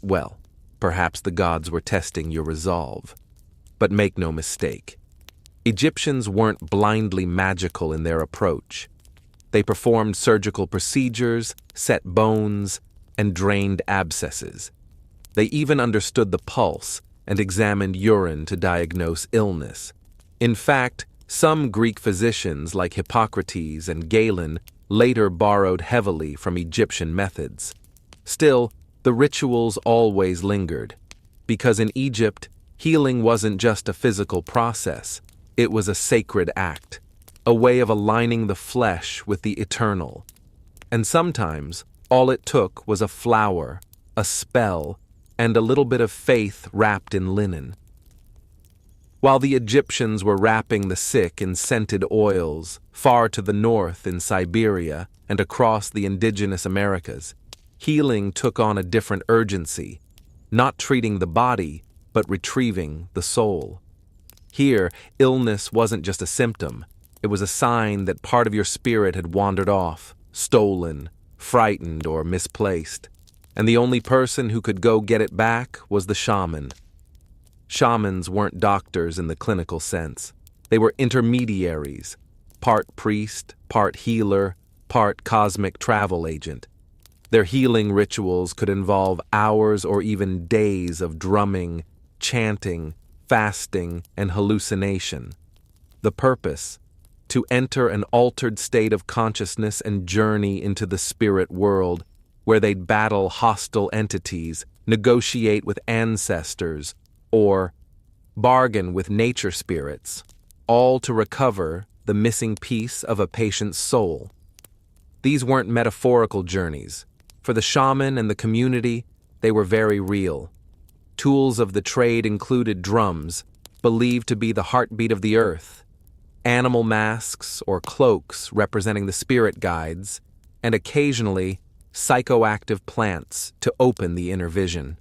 well, perhaps the gods were testing your resolve. But make no mistake, Egyptians weren't blindly magical in their approach. They performed surgical procedures, set bones, and drained abscesses. They even understood the pulse and examined urine to diagnose illness. In fact, some Greek physicians like Hippocrates and Galen later borrowed heavily from Egyptian methods. Still, the rituals always lingered, because in Egypt, healing wasn't just a physical process, it was a sacred act, a way of aligning the flesh with the eternal. And sometimes, all it took was a flower, a spell, and a little bit of faith wrapped in linen. While the Egyptians were wrapping the sick in scented oils, far to the north in Siberia and across the indigenous Americas, healing took on a different urgency, not treating the body, but retrieving the soul. Here, illness wasn't just a symptom, it was a sign that part of your spirit had wandered off, stolen, frightened, or misplaced, and the only person who could go get it back was the shaman. Shamans weren't doctors in the clinical sense. They were intermediaries, part priest, part healer, part cosmic travel agent. Their healing rituals could involve hours or even days of drumming, chanting, fasting, and hallucination. The purpose: to enter an altered state of consciousness and journey into the spirit world, where they'd battle hostile entities, negotiate with ancestors, or bargain with nature spirits, all to recover the missing piece of a patient's soul. These weren't metaphorical journeys. For the shaman and the community, they were very real. Tools of the trade included drums, believed to be the heartbeat of the earth, animal masks or cloaks representing the spirit guides, and occasionally psychoactive plants to open the inner vision.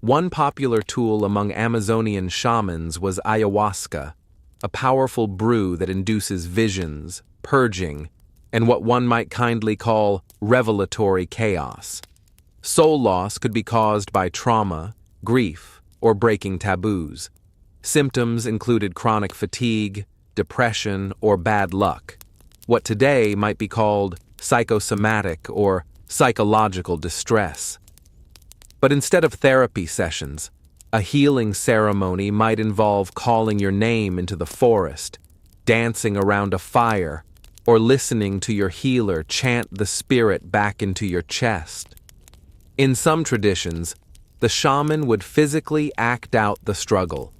One popular tool among Amazonian shamans was ayahuasca, a powerful brew that induces visions, purging, and what one might kindly call revelatory chaos. Soul loss could be caused by trauma, grief, or breaking taboos. Symptoms included chronic fatigue, depression, or bad luck, what today might be called psychosomatic or psychological distress. But instead of therapy sessions, a healing ceremony might involve calling your name into the forest, dancing around a fire, or listening to your healer chant the spirit back into your chest. In some traditions, the shaman would physically act out the struggle,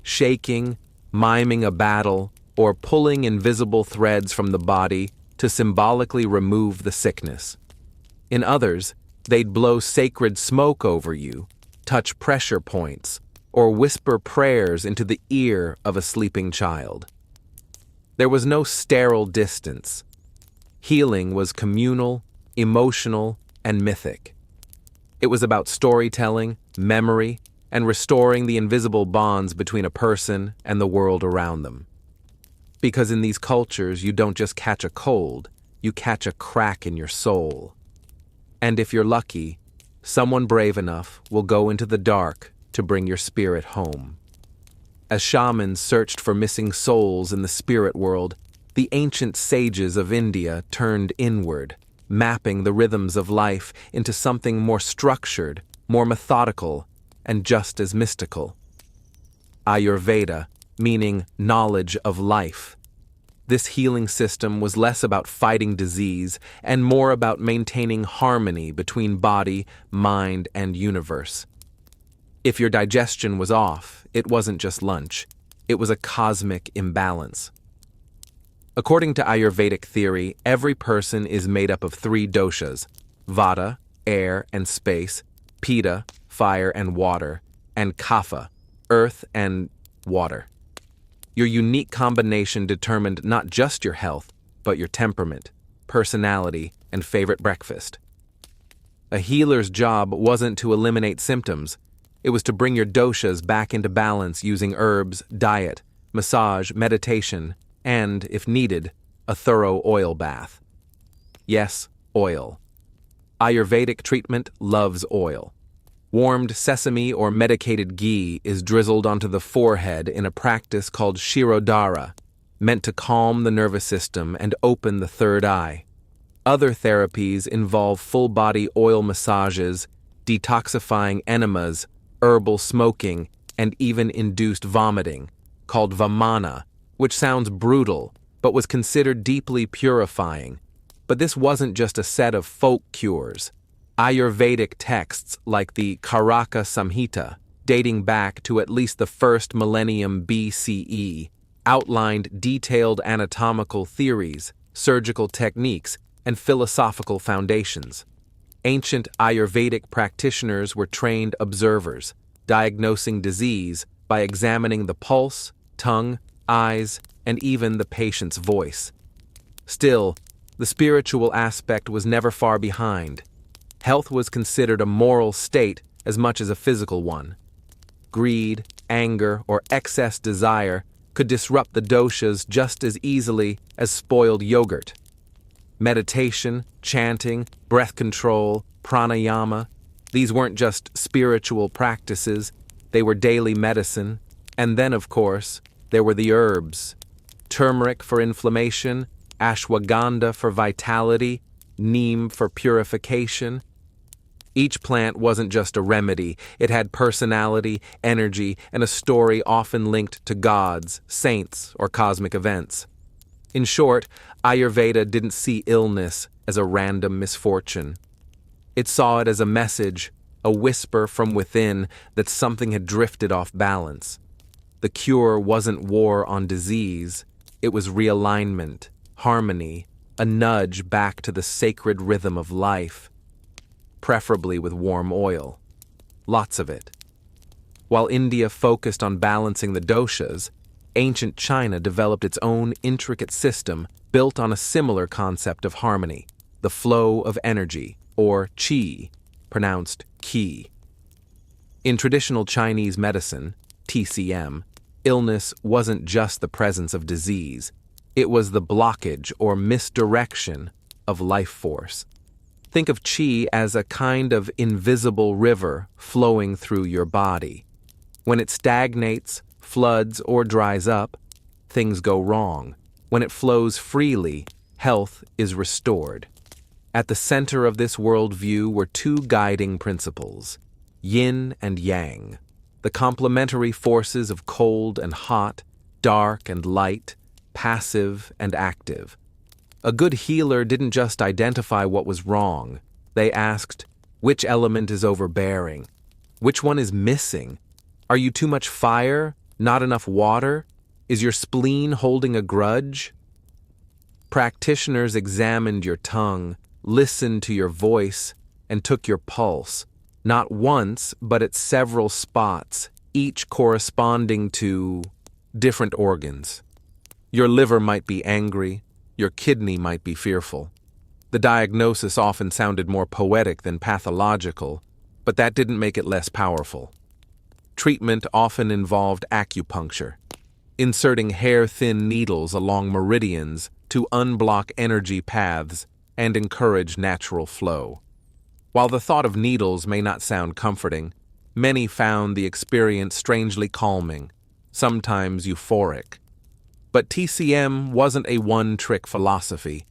shaking, miming a battle, or pulling invisible threads from the body to symbolically remove the sickness. In others, they'd blow sacred smoke over you, touch pressure points, or whisper prayers into the ear of a sleeping child. There was no sterile distance. Healing was communal, emotional, and mythic. It was about storytelling, memory, and restoring the invisible bonds between a person and the world around them. Because in these cultures, you don't just catch a cold, you catch a crack in your soul. And if you're lucky, someone brave enough will go into the dark to bring your spirit home. As shamans searched for missing souls in the spirit world, the ancient sages of India turned inward, mapping the rhythms of life into something more structured, more methodical, and just as mystical. Ayurveda, meaning knowledge of life. This healing system was less about fighting disease and more about maintaining harmony between body, mind, and universe. If your digestion was off, it wasn't just lunch. It was a cosmic imbalance. According to Ayurvedic theory, every person is made up of 3 doshas: vata, air and space, pitta, fire and water, and kapha, earth and water. Your unique combination determined not just your health, but your temperament, personality, and favorite breakfast. A healer's job wasn't to eliminate symptoms. It was to bring your doshas back into balance using herbs, diet, massage, meditation, and, if needed, a thorough oil bath. Yes, oil. Ayurvedic treatment loves oil. Warmed sesame or medicated ghee is drizzled onto the forehead in a practice called Shirodhara, meant to calm the nervous system and open the third eye. Other therapies involve full-body oil massages, detoxifying enemas, herbal smoking, and even induced vomiting, called vamana, which sounds brutal, but was considered deeply purifying. But this wasn't just a set of folk cures. Ayurvedic texts like the Karaka Samhita, dating back to at least the 1st millennium BCE, outlined detailed anatomical theories, surgical techniques, and philosophical foundations. Ancient Ayurvedic practitioners were trained observers, diagnosing disease by examining the pulse, tongue, eyes, and even the patient's voice. Still, the spiritual aspect was never far behind. Health was considered a moral state as much as a physical one. Greed, anger, or excess desire could disrupt the doshas just as easily as spoiled yogurt. Meditation, chanting, breath control, pranayama, these weren't just spiritual practices, they were daily medicine. And then, of course, there were the herbs. Turmeric for inflammation, ashwagandha for vitality, neem for purification. Each plant wasn't just a remedy, it had personality, energy, and a story often linked to gods, saints, or cosmic events. In short, Ayurveda didn't see illness as a random misfortune. It saw it as a message, a whisper from within that something had drifted off balance. The cure wasn't war on disease, it was realignment, harmony, a nudge back to the sacred rhythm of life, preferably with warm oil. Lots of it. While India focused on balancing the doshas, ancient China developed its own intricate system built on a similar concept of harmony, the flow of energy, or qi, pronounced qi. In traditional Chinese medicine, TCM, illness wasn't just the presence of disease, it was the blockage or misdirection of life force. Think of qi as a kind of invisible river flowing through your body. When it stagnates, floods, or dries up, things go wrong. When it flows freely, health is restored. At the center of this worldview were two guiding principles: yin and yang, the complementary forces of cold and hot, dark and light, passive and active. A good healer didn't just identify what was wrong. They asked, which element is overbearing? Which one is missing? Are you too much fire? Not enough water? Is your spleen holding a grudge? Practitioners examined your tongue, listened to your voice, and took your pulse, not once, but at several spots, each corresponding to different organs. Your liver might be angry, your kidney might be fearful. The diagnosis often sounded more poetic than pathological, but that didn't make it less powerful. Treatment often involved acupuncture, inserting hair-thin needles along meridians to unblock energy paths and encourage natural flow. While the thought of needles may not sound comforting, many found the experience strangely calming, sometimes euphoric. But TCM wasn't a one-trick philosophy.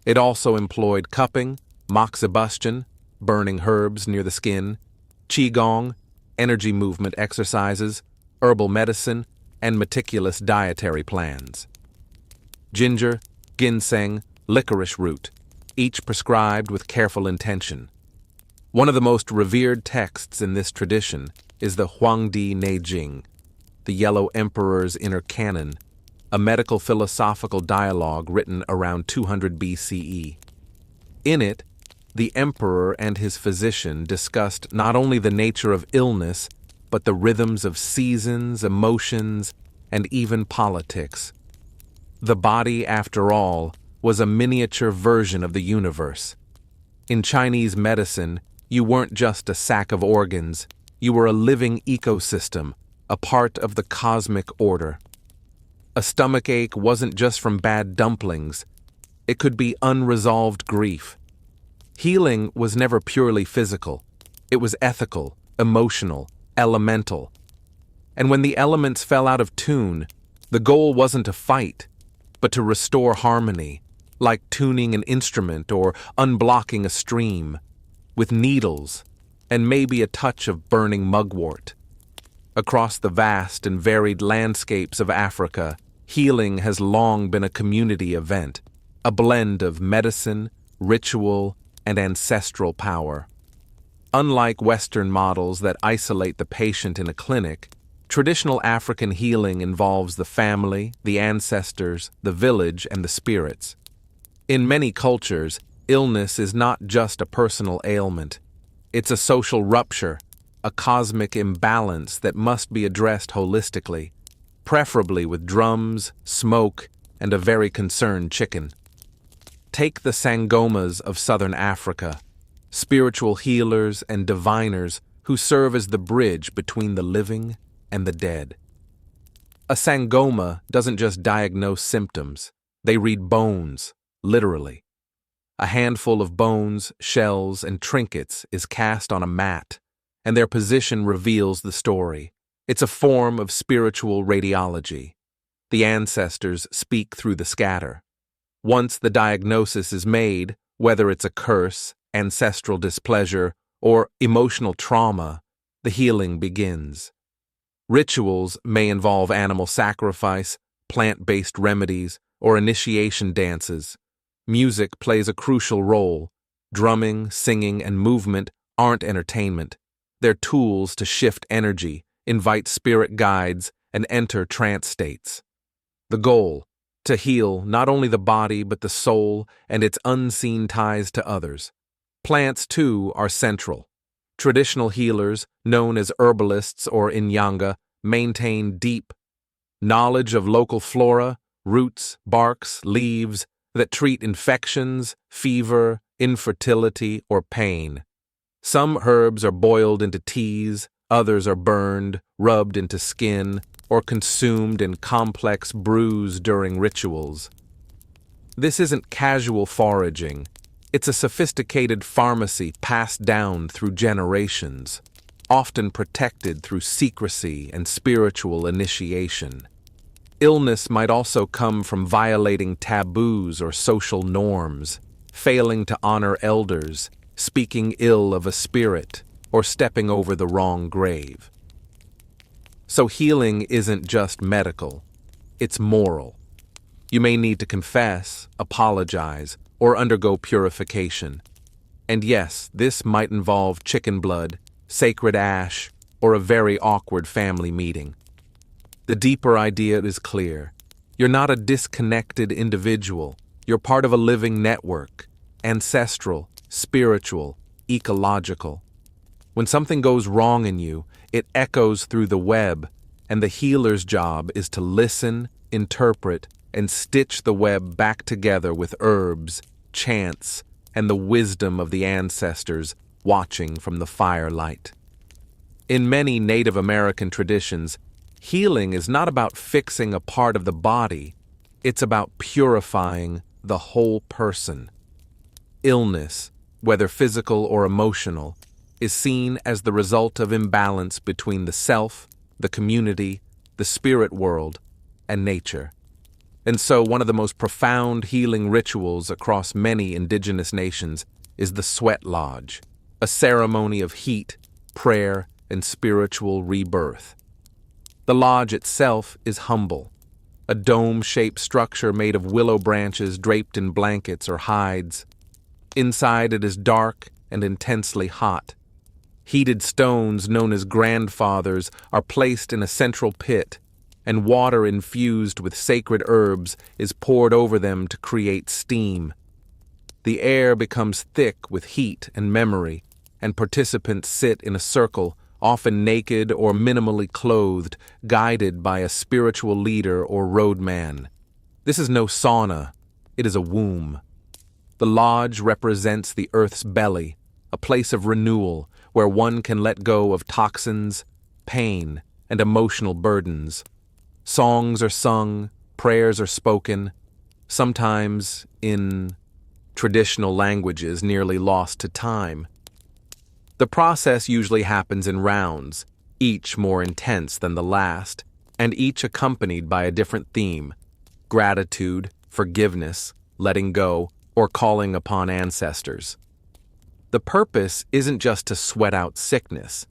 It also employed cupping, moxibustion, burning herbs near the skin, qigong, energy movement exercises, herbal medicine, and meticulous dietary plans. Ginger, ginseng, licorice root, each prescribed with careful intention. One of the most revered texts in this tradition is the Huangdi Neijing, the Yellow Emperor's Inner Canon, a medical philosophical dialogue written around 200 BCE. In it, the emperor and his physician discussed not only the nature of illness, but the rhythms of seasons, emotions, and even politics. The body, after all, was a miniature version of the universe. In Chinese medicine, you weren't just a sack of organs, you were a living ecosystem, a part of the cosmic order. A stomachache wasn't just from bad dumplings, it could be unresolved grief. Healing was never purely physical, it was ethical, emotional, elemental. And when the elements fell out of tune, the goal wasn't to fight, but to restore harmony, like tuning an instrument or unblocking a stream, with needles and maybe a touch of burning mugwort. Across the vast and varied landscapes of Africa, healing has long been a community event, a blend of medicine, ritual, and ancestral power. Unlike Western models that isolate the patient in a clinic, traditional African healing involves the family, the ancestors, the village, and the spirits. In many cultures, illness is not just a personal ailment. It's a social rupture, a cosmic imbalance that must be addressed holistically. preferably with drums, smoke, and a very concerned chicken. Take the Sangomas of southern Africa, spiritual healers and diviners who serve as the bridge between the living and the dead. A Sangoma doesn't just diagnose symptoms, they read bones, literally. A handful of bones, shells, and trinkets is cast on a mat, and their position reveals the story. It's a form of spiritual radiology. The ancestors speak through the scatter. Once the diagnosis is made, whether it's a curse, ancestral displeasure, or emotional trauma, the healing begins. Rituals may involve animal sacrifice, plant-based remedies, or initiation dances. Music plays a crucial role. Drumming, singing, and movement aren't entertainment. They're tools to shift energy, invite spirit guides, and enter trance states. The goal: to heal not only the body but the soul and its unseen ties to others. Plants, too, are central. Traditional healers, known as herbalists or inyanga, maintain deep knowledge of local flora, roots, barks, leaves that treat infections, fever, infertility, or pain. Some herbs are boiled into teas, others are burned, rubbed into skin, or consumed in complex brews during rituals. This isn't casual foraging. It's a sophisticated pharmacy passed down through generations, often protected through secrecy and spiritual initiation. Illness might also come from violating taboos or social norms, failing to honor elders, speaking ill of a spirit, or stepping over the wrong grave. So healing isn't just medical, it's moral. You may need to confess, apologize, or undergo purification. And yes, this might involve chicken blood, sacred ash, or a very awkward family meeting. The deeper idea is clear. You're not a disconnected individual. You're part of a living network, ancestral, spiritual, ecological. When something goes wrong in you, it echoes through the web, and the healer's job is to listen, interpret, and stitch the web back together with herbs, chants, and the wisdom of the ancestors watching from the firelight. In many Native American traditions, healing is not about fixing a part of the body, it's about purifying the whole person. Illness, whether physical or emotional, is seen as the result of imbalance between the self, the community, the spirit world, and nature. And so one of the most profound healing rituals across many indigenous nations is the sweat lodge, a ceremony of heat, prayer, and spiritual rebirth. The lodge itself is humble, a dome-shaped structure made of willow branches draped in blankets or hides. Inside it is dark and intensely hot. Heated stones known as grandfathers are placed in a central pit, and water infused with sacred herbs is poured over them to create steam. The air becomes thick with heat and memory, and participants sit in a circle, often naked or minimally clothed, guided by a spiritual leader or roadman. This is no sauna, it is a womb. The lodge represents the earth's belly, a place of renewal where one can let go of toxins, pain, and emotional burdens. Songs are sung, prayers are spoken, sometimes in traditional languages nearly lost to time. The process usually happens in rounds, each more intense than the last, and each accompanied by a different theme: gratitude, forgiveness, letting go, or calling upon ancestors. The purpose isn't just to sweat out sickness.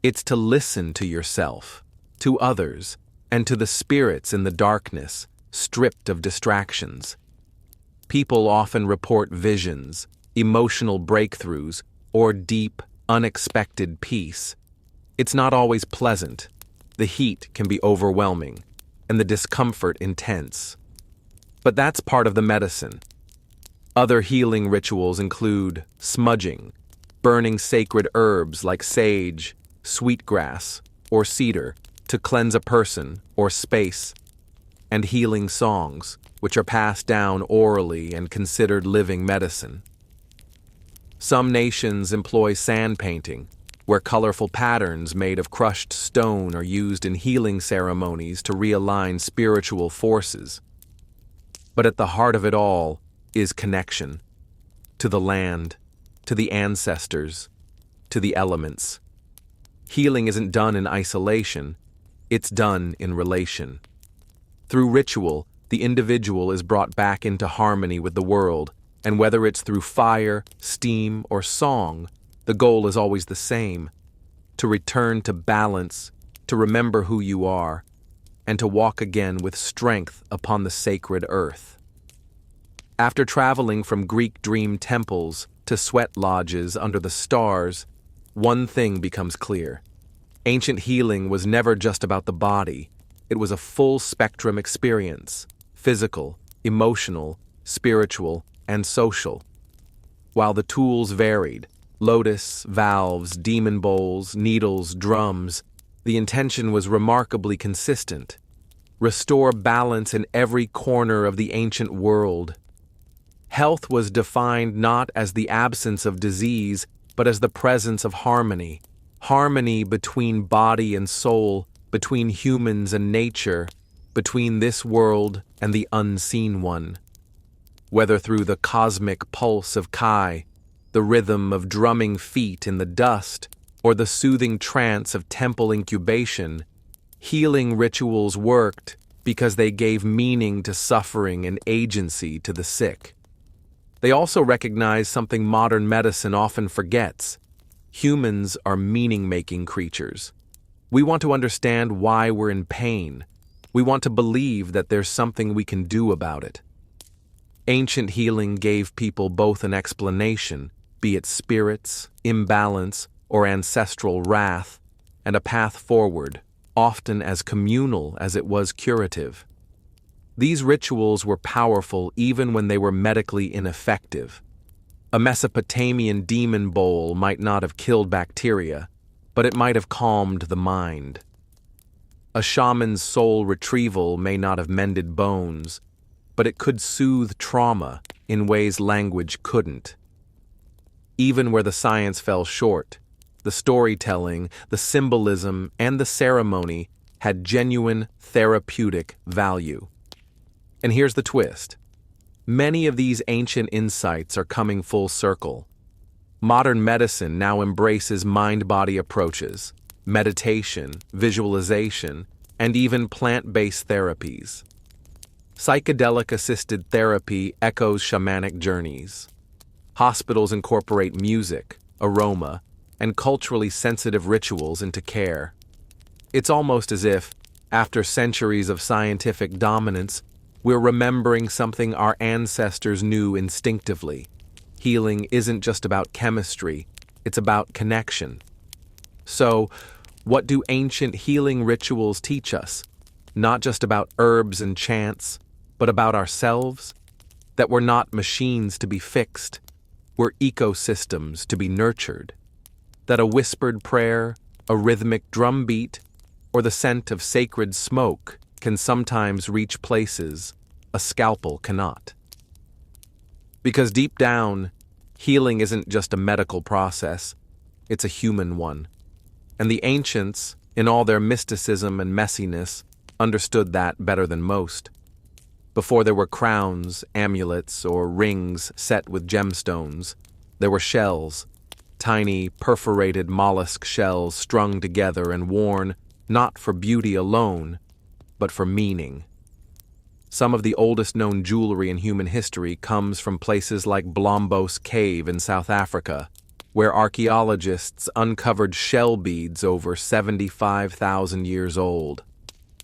It's to listen to yourself, to others, and to the spirits in the darkness, stripped of distractions. People often report visions, emotional breakthroughs, or deep, unexpected peace. It's not always pleasant. The heat can be overwhelming, and the discomfort intense. But that's part of the medicine. Other healing rituals include smudging, burning sacred herbs like sage, sweetgrass, or cedar to cleanse a person or space, and healing songs, which are passed down orally and considered living medicine. Some nations employ sand painting, where colorful patterns made of crushed stone are used in healing ceremonies to realign spiritual forces. But at the heart of it all is connection to the land, to the ancestors, to the elements. Healing isn't done in isolation, it's done in relation. Through ritual, the individual is brought back into harmony with the world, and whether it's through fire, steam, or song, the goal is always the same: to return to balance, to remember who you are, and to walk again with strength upon the sacred earth. After traveling from Greek dream temples to sweat lodges under the stars, one thing becomes clear. Ancient healing was never just about the body. It was a full-spectrum experience: physical, emotional, spiritual, and social. While the tools varied, lotus, valves, demon bowls, needles, drums, the intention was remarkably consistent: restore balance in every corner of the ancient world. Health was defined not as the absence of disease, but as the presence of harmony. Harmony between body and soul, between humans and nature, between this world and the unseen one. Whether through the cosmic pulse of Kai, the rhythm of drumming feet in the dust, or the soothing trance of temple incubation, healing rituals worked because they gave meaning to suffering and agency to the sick. They also recognized something modern medicine often forgets: humans are meaning-making creatures. We want to understand why we're in pain. We want to believe that there's something we can do about it. Ancient healing gave people both an explanation, be it spirits, imbalance, or ancestral wrath, and a path forward, often as communal as it was curative. These rituals were powerful even when they were medically ineffective. A Mesopotamian demon bowl might not have killed bacteria, but it might have calmed the mind. A shaman's soul retrieval may not have mended bones, but it could soothe trauma in ways language couldn't. Even where the science fell short, the storytelling, the symbolism, and the ceremony had genuine therapeutic value. And here's the twist. Many of these ancient insights are coming full circle. Modern medicine now embraces mind-body approaches, meditation, visualization, and even plant-based therapies. Psychedelic-assisted therapy echoes shamanic journeys. Hospitals incorporate music, aroma, and culturally sensitive rituals into care. It's almost as if, after centuries of scientific dominance, we're remembering something our ancestors knew instinctively. Healing isn't just about chemistry, it's about connection. So, what do ancient healing rituals teach us? Not just about herbs and chants, but about ourselves? That we're not machines to be fixed, we're ecosystems to be nurtured. That a whispered prayer, a rhythmic drumbeat, or the scent of sacred smoke can sometimes reach places a scalpel cannot. Because deep down, healing isn't just a medical process, it's a human one. And the ancients, in all their mysticism and messiness, understood that better than most. Before there were crowns, amulets, or rings set with gemstones, there were shells, tiny perforated mollusk shells strung together and worn not for beauty alone, but for meaning. Some of the oldest known jewelry in human history comes from places like Blombos Cave in South Africa, where archaeologists uncovered shell beads over 75,000 years old.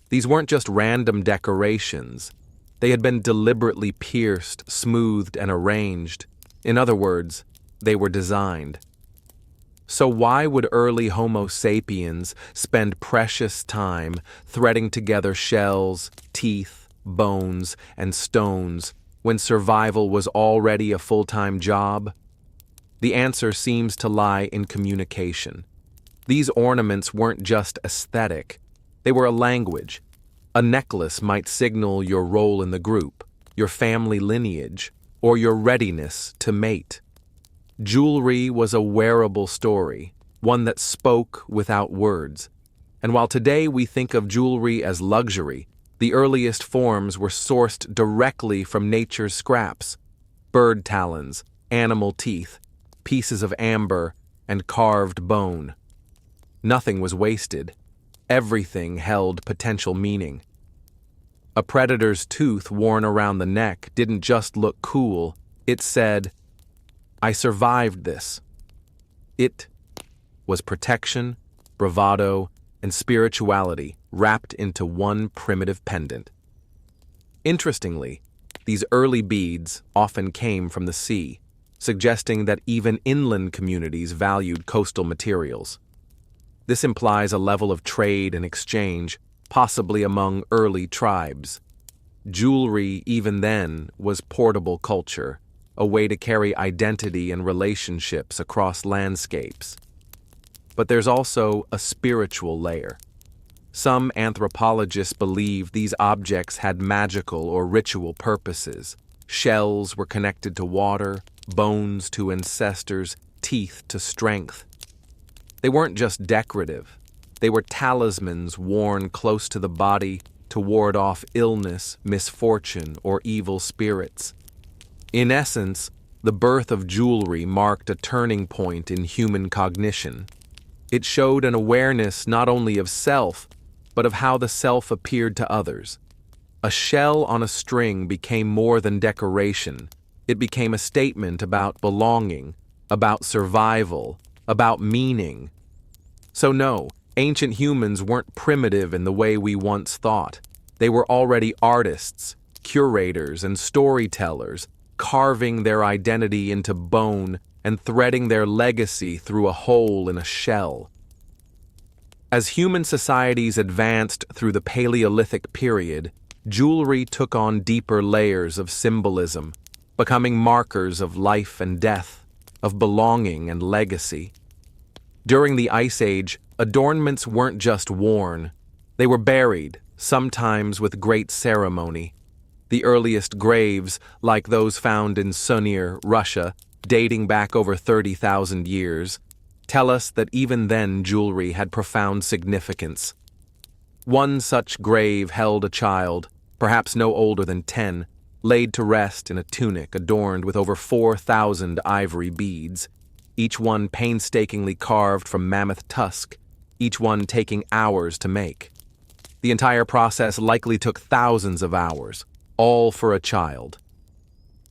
These weren't just random decorations. They had been deliberately pierced, smoothed, and arranged. In other words, they were designed. So why would early Homo sapiens spend precious time threading together shells, teeth, bones, and stones when survival was already a full-time job? The answer seems to lie in communication. These ornaments weren't just aesthetic. They were a language. A necklace might signal your role in the group, your family lineage, or your readiness to mate. Jewelry was a wearable story, one that spoke without words. And while today we think of jewelry as luxury, the earliest forms were sourced directly from nature's scraps: bird talons, animal teeth, pieces of amber, and carved bone. Nothing was wasted. Everything held potential meaning. A predator's tooth worn around the neck didn't just look cool, it said, "I survived this." It was protection, bravado, and spirituality wrapped into one primitive pendant. Interestingly, these early beads often came from the sea, suggesting that even inland communities valued coastal materials. This implies a level of trade and exchange, possibly among early tribes. Jewelry, even then, was portable culture, a way to carry identity and relationships across landscapes. But there's also a spiritual layer. Some anthropologists believe these objects had magical or ritual purposes. Shells were connected to water, bones to ancestors, teeth to strength. They weren't just decorative. They were talismans worn close to the body to ward off illness, misfortune, or evil spirits. In essence, the birth of jewelry marked a turning point in human cognition. It showed an awareness not only of self, but of how the self appeared to others. A shell on a string became more than decoration. It became a statement about belonging, about survival, about meaning. So no, ancient humans weren't primitive in the way we once thought. They were already artists, curators, and storytellers, carving their identity into bone and threading their legacy through a hole in a shell. As human societies advanced through the Paleolithic period, jewelry took on deeper layers of symbolism, becoming markers of life and death, of belonging and legacy. During the Ice Age, adornments weren't just worn, they were buried, sometimes with great ceremony. The earliest graves, like those found in Sunir, Russia, dating back over 30,000 years, tell us that even then jewelry had profound significance. One such grave held a child, perhaps no older than 10, laid to rest in a tunic adorned with over 4,000 ivory beads, each one painstakingly carved from mammoth tusk, each one taking hours to make. The entire process likely took thousands of hours, all for a child.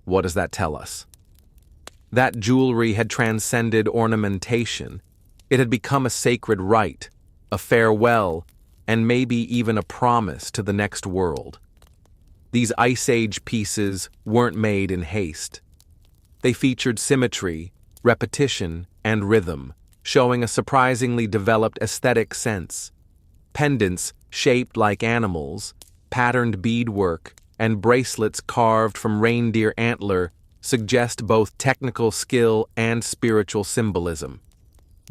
What does that tell us? That jewelry had transcended ornamentation. It had become a sacred rite, a farewell, and maybe even a promise to the next world. These Ice Age pieces weren't made in haste. They featured symmetry, repetition, and rhythm, showing a surprisingly developed aesthetic sense. Pendants shaped like animals, patterned beadwork, and bracelets carved from reindeer antler suggest both technical skill and spiritual symbolism.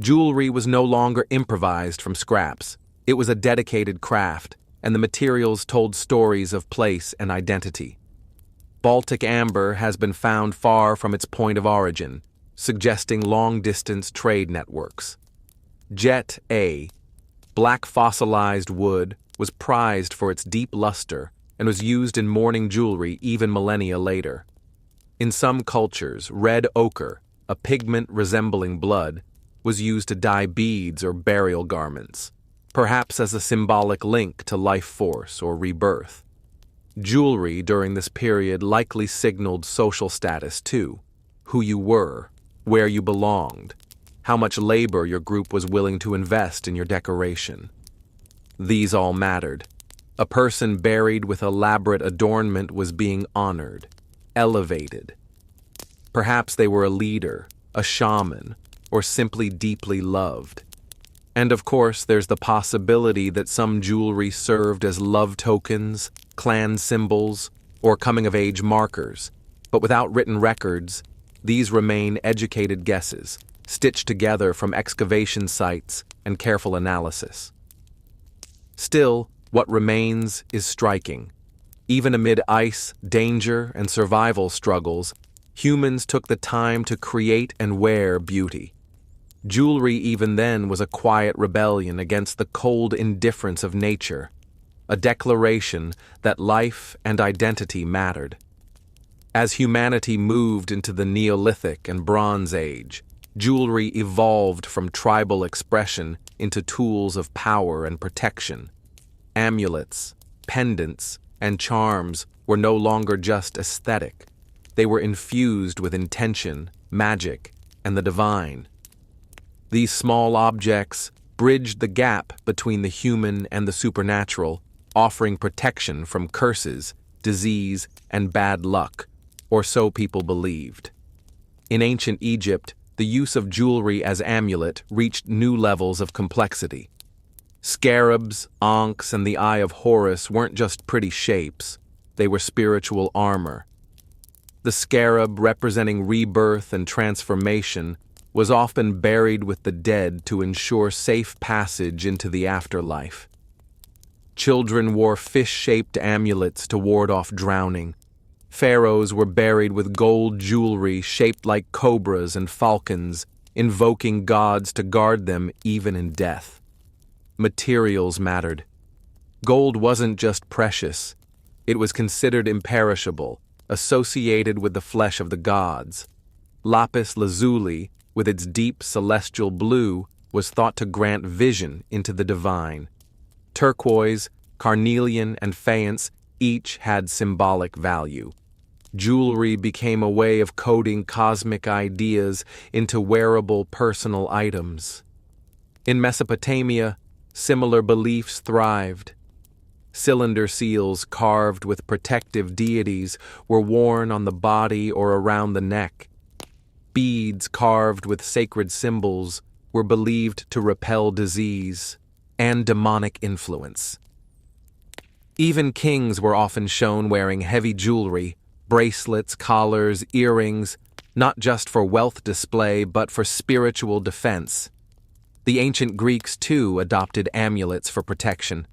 Jewelry was no longer improvised from scraps. It was a dedicated craft, and the materials told stories of place and identity. Baltic amber has been found far from its point of origin, suggesting long-distance trade networks. Jet A, black fossilized wood, was prized for its deep luster and was used in mourning jewelry even millennia later. In some cultures, red ochre, a pigment resembling blood, was used to dye beads or burial garments, perhaps as a symbolic link to life force or rebirth. Jewelry during this period likely signaled social status too: who you were, where you belonged, how much labor your group was willing to invest in your decoration. These all mattered. A person buried with elaborate adornment was being honored, elevated. Perhaps they were a leader, a shaman, or simply deeply loved. And of course, there's the possibility that some jewelry served as love tokens, clan symbols, or coming-of-age markers. But without written records, these remain educated guesses, stitched together from excavation sites and careful analysis. Still, what remains is striking. Even amid ice, danger, and survival struggles, humans took the time to create and wear beauty. Jewelry even then was a quiet rebellion against the cold indifference of nature, a declaration that life and identity mattered. As humanity moved into the Neolithic and Bronze Age, jewelry evolved from tribal expression into tools of power and protection. Amulets, pendants, and charms were no longer just aesthetic. They were infused with intention, magic, and the divine. These small objects bridged the gap between the human and the supernatural, offering protection from curses, disease, and bad luck, or so people believed. In ancient Egypt, the use of jewelry as amulet reached new levels of complexity. Scarabs, ankhs, and the Eye of Horus weren't just pretty shapes, they were spiritual armor. The scarab, representing rebirth and transformation, was often buried with the dead to ensure safe passage into the afterlife. Children wore fish-shaped amulets to ward off drowning. Pharaohs were buried with gold jewelry shaped like cobras and falcons, invoking gods to guard them even in death. Materials mattered. Gold wasn't just precious, it was considered imperishable, associated with the flesh of the gods. Lapis lazuli, with its deep celestial blue, was thought to grant vision into the divine. Turquoise, carnelian, and faience each had symbolic value. Jewelry became a way of coding cosmic ideas into wearable personal items. In Mesopotamia, similar beliefs thrived. Cylinder seals carved with protective deities were worn on the body or around the neck. Beads carved with sacred symbols were believed to repel disease and demonic influence. Even kings were often shown wearing heavy jewelry, bracelets, collars, earrings, not just for wealth display but for spiritual defense. The ancient Greeks, too, adopted amulets for protection.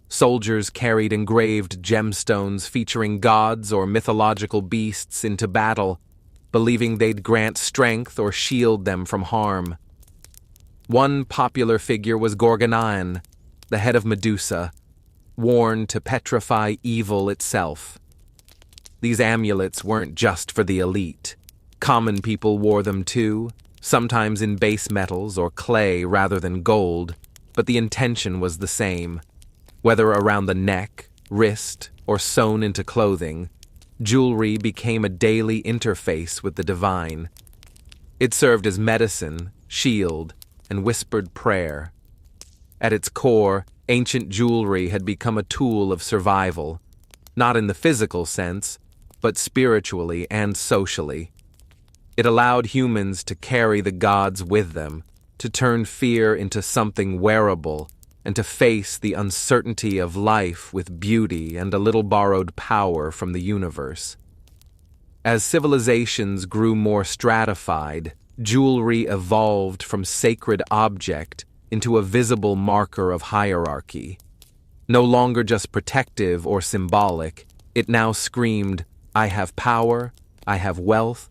Soldiers carried engraved gemstones featuring gods or mythological beasts into battle, believing they'd grant strength or shield them from harm. One popular figure was Gorgonaion, the head of Medusa, worn to petrify evil itself. These amulets weren't just for the elite. Common people wore them too, sometimes in base metals or clay rather than gold, but the intention was the same. Whether around the neck, wrist, or sewn into clothing, jewelry became a daily interface with the divine. It served as medicine, shield, and whispered prayer. At its core, ancient jewelry had become a tool of survival, not in the physical sense, but spiritually and socially. It allowed humans to carry the gods with them, to turn fear into something wearable, and to face the uncertainty of life with beauty and a little borrowed power from the universe. As civilizations grew more stratified, jewelry evolved from sacred object into a visible marker of hierarchy. No longer just protective or symbolic, it now screamed, "I have power, I have wealth,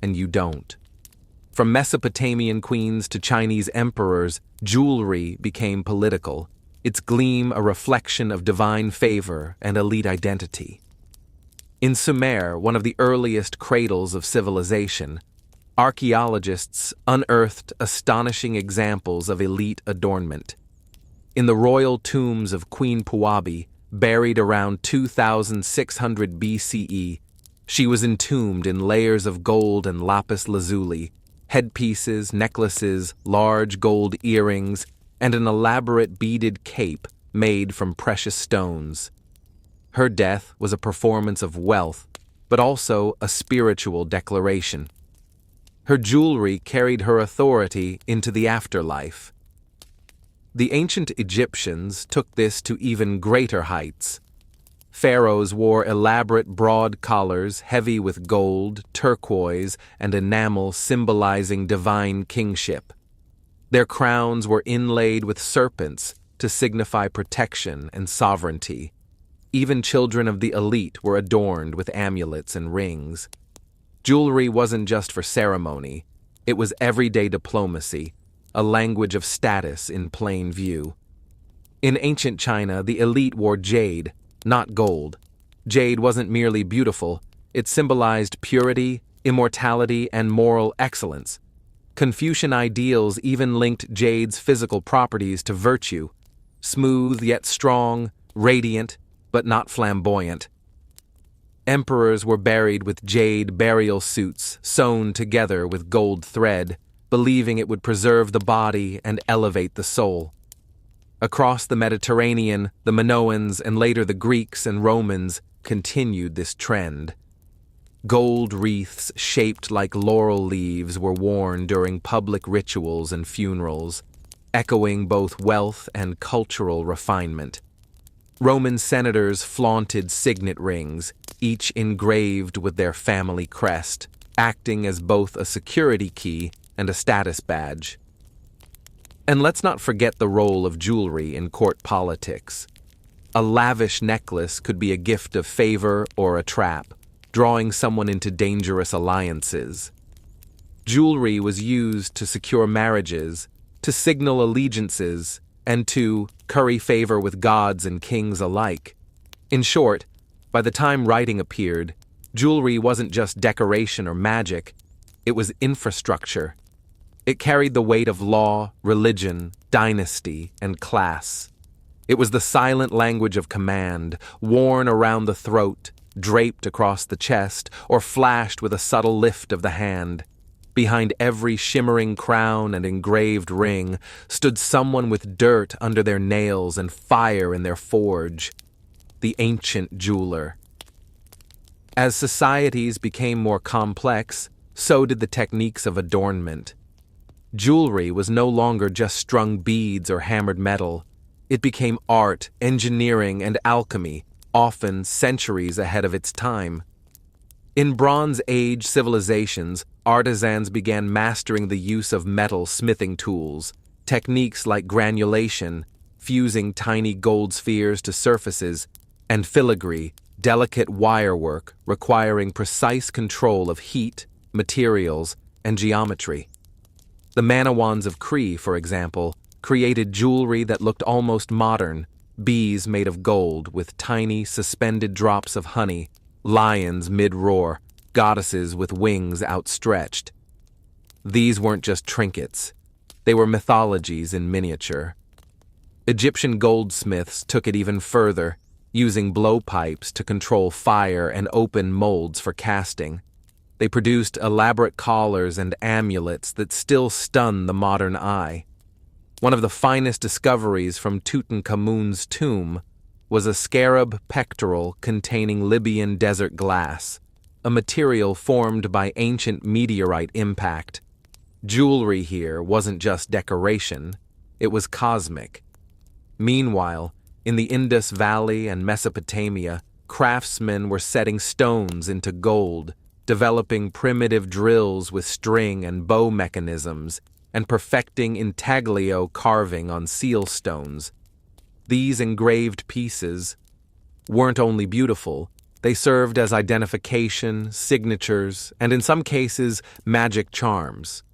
and you don't." From Mesopotamian queens to Chinese emperors, jewelry became political, its gleam a reflection of divine favor and elite identity. In Sumer, one of the earliest cradles of civilization, archaeologists unearthed astonishing examples of elite adornment. In the royal tombs of Queen Puabi, buried around 2600 BCE, she was entombed in layers of gold and lapis lazuli, headpieces, necklaces, large gold earrings, and an elaborate beaded cape made from precious stones. Her death was a performance of wealth, but also a spiritual declaration. Her jewelry carried her authority into the afterlife. The ancient Egyptians took this to even greater heights. Pharaohs wore elaborate broad collars heavy with gold, turquoise, and enamel symbolizing divine kingship. Their crowns were inlaid with serpents, to signify protection and sovereignty. Even children of the elite were adorned with amulets and rings. Jewelry wasn't just for ceremony, it was everyday diplomacy, a language of status in plain view. In ancient China, the elite wore jade, not gold. Jade wasn't merely beautiful, it symbolized purity, immortality, and moral excellence. Confucian ideals even linked jade's physical properties to virtue, smooth yet strong, radiant but not flamboyant. Emperors were buried with jade burial suits sewn together with gold thread, believing it would preserve the body and elevate the soul. Across the Mediterranean, the Minoans and later the Greeks and Romans continued this trend. Gold wreaths shaped like laurel leaves were worn during public rituals and funerals, echoing both wealth and cultural refinement. Roman senators flaunted signet rings, each engraved with their family crest, acting as both a security key and a status badge. And let's not forget the role of jewelry in court politics. A lavish necklace could be a gift of favor or a trap, drawing someone into dangerous alliances. Jewelry was used to secure marriages, to signal allegiances, and to curry favor with gods and kings alike. In short, by the time writing appeared, jewelry wasn't just decoration or magic, it was infrastructure. It carried the weight of law, religion, dynasty, and class. It was the silent language of command, worn around the throat, draped across the chest, or flashed with a subtle lift of the hand. Behind every shimmering crown and engraved ring stood someone with dirt under their nails and fire in their forge, the ancient jeweler. As societies became more complex, so did the techniques of adornment. Jewelry was no longer just strung beads or hammered metal. It became art, engineering, and alchemy, often centuries ahead of its time. In Bronze Age civilizations, artisans began mastering the use of metal smithing tools, techniques like granulation, fusing tiny gold spheres to surfaces, and filigree, delicate wirework requiring precise control of heat, materials, and geometry. The Manawans of Cree, for example, created jewelry that looked almost modern, bees made of gold with tiny suspended drops of honey, lions mid-roar, goddesses with wings outstretched. These weren't just trinkets. They were mythologies in miniature. Egyptian goldsmiths took it even further, using blowpipes to control fire and open molds for casting. They produced elaborate collars and amulets that still stun the modern eye. One of the finest discoveries from Tutankhamun's tomb was a scarab pectoral containing Libyan desert glass, a material formed by ancient meteorite impact. Jewelry here wasn't just decoration, it was cosmic. Meanwhile, in the Indus Valley and Mesopotamia, craftsmen were setting stones into gold, developing primitive drills with string and bow mechanisms, and perfecting intaglio carving on seal stones. These engraved pieces weren't only beautiful, they served as identification, signatures, and in some cases, magic charms.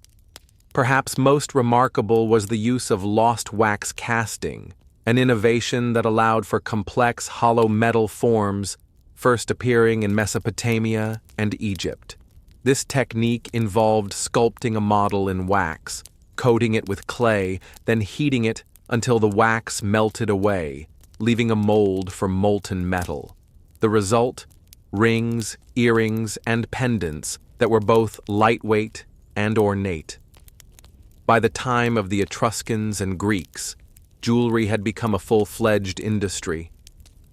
Perhaps most remarkable was the use of lost wax casting, an innovation that allowed for complex hollow metal forms, first appearing in Mesopotamia and Egypt. This technique involved sculpting a model in wax, coating it with clay, then heating it until the wax melted away, leaving a mold for molten metal. The result? Rings, earrings, and pendants that were both lightweight and ornate. By the time of the Etruscans and Greeks, jewelry had become a full-fledged industry.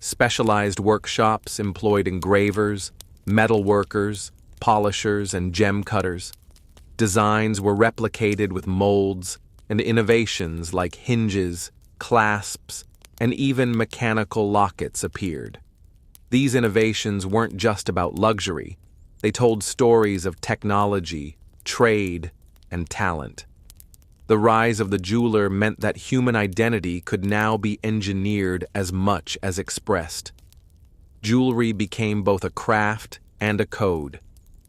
Specialized workshops employed engravers, metal workers, polishers, and gem cutters. Designs were replicated with molds, and innovations like hinges, clasps, and even mechanical lockets appeared. These innovations weren't just about luxury, they told stories of technology, trade, and talent. The rise of the jeweler meant that human identity could now be engineered as much as expressed. Jewelry became both a craft and a code,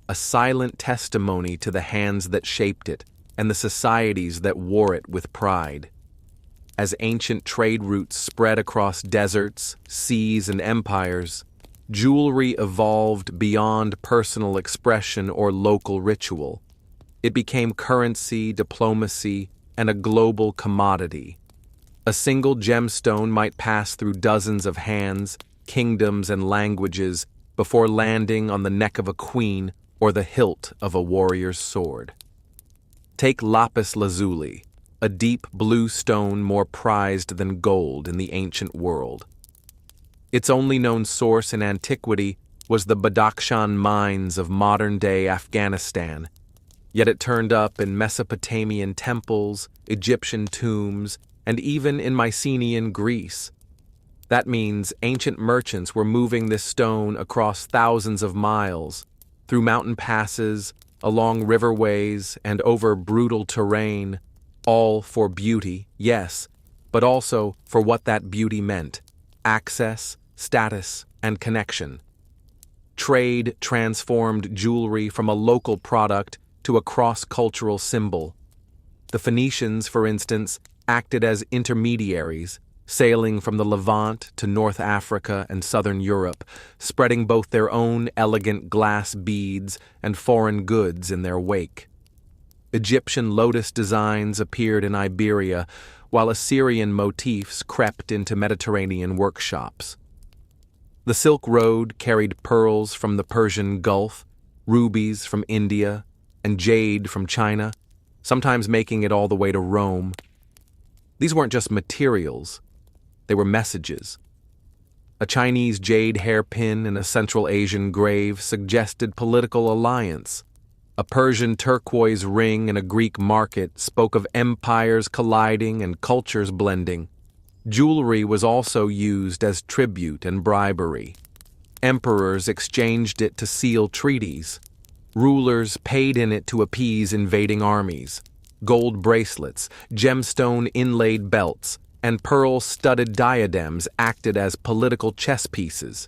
a silent testimony to the hands that shaped it and the societies that wore it with pride. As ancient trade routes spread across deserts, seas, and empires, jewelry evolved beyond personal expression or local ritual. It became currency, diplomacy, and a global commodity. A single gemstone might pass through dozens of hands, kingdoms, and languages before landing on the neck of a queen or the hilt of a warrior's sword. Take lapis lazuli, a deep blue stone more prized than gold in the ancient world. Its only known source in antiquity was the Badakhshan mines of modern-day Afghanistan, yet it turned up in Mesopotamian temples, Egyptian tombs, and even in Mycenaean Greece. That means ancient merchants were moving this stone across thousands of miles, through mountain passes, along riverways, and over brutal terrain, all for beauty, yes, but also for what that beauty meant: access, status, and connection. Trade transformed jewelry from a local product to a cross-cultural symbol. The Phoenicians, for instance, acted as intermediaries, sailing from the Levant to North Africa and southern Europe, spreading both their own elegant glass beads and foreign goods in their wake. Egyptian lotus designs appeared in Iberia, while Assyrian motifs crept into Mediterranean workshops. The Silk Road carried pearls from the Persian Gulf, rubies from India, and jade from China, sometimes making it all the way to Rome. These weren't just materials, they were messages. A Chinese jade hairpin in a Central Asian grave suggested political alliance. A Persian turquoise ring in a Greek market spoke of empires colliding and cultures blending. Jewelry was also used as tribute and bribery. Emperors exchanged it to seal treaties. Rulers paid in it to appease invading armies. Gold bracelets, gemstone inlaid belts, and pearl-studded diadems acted as political chess pieces.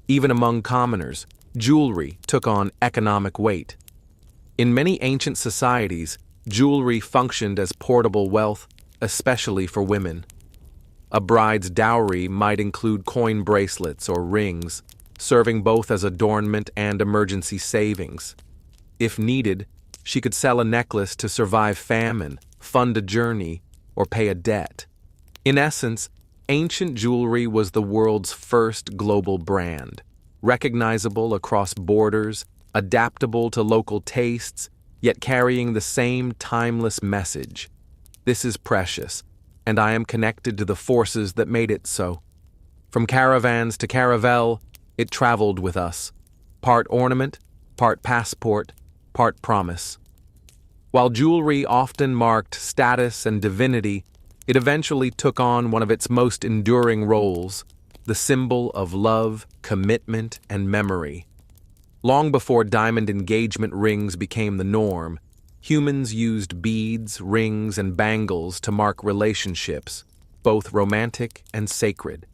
Even among commoners, jewelry took on economic weight. In many ancient societies, jewelry functioned as portable wealth, especially for women. A bride's dowry might include coin bracelets or rings, serving both as adornment and emergency savings. If needed, she could sell a necklace to survive famine, fund a journey, or pay a debt. In essence, ancient jewelry was the world's first global brand, recognizable across borders, adaptable to local tastes, yet carrying the same timeless message. This is precious, and I am connected to the forces that made it so. From caravans to caravel, it traveled with us, part ornament, part passport, part promise. While jewelry often marked status and divinity, it eventually took on one of its most enduring roles, the symbol of love, commitment, and memory. Long before diamond engagement rings became the norm, humans used beads, rings, and bangles to mark relationships, both romantic and sacred.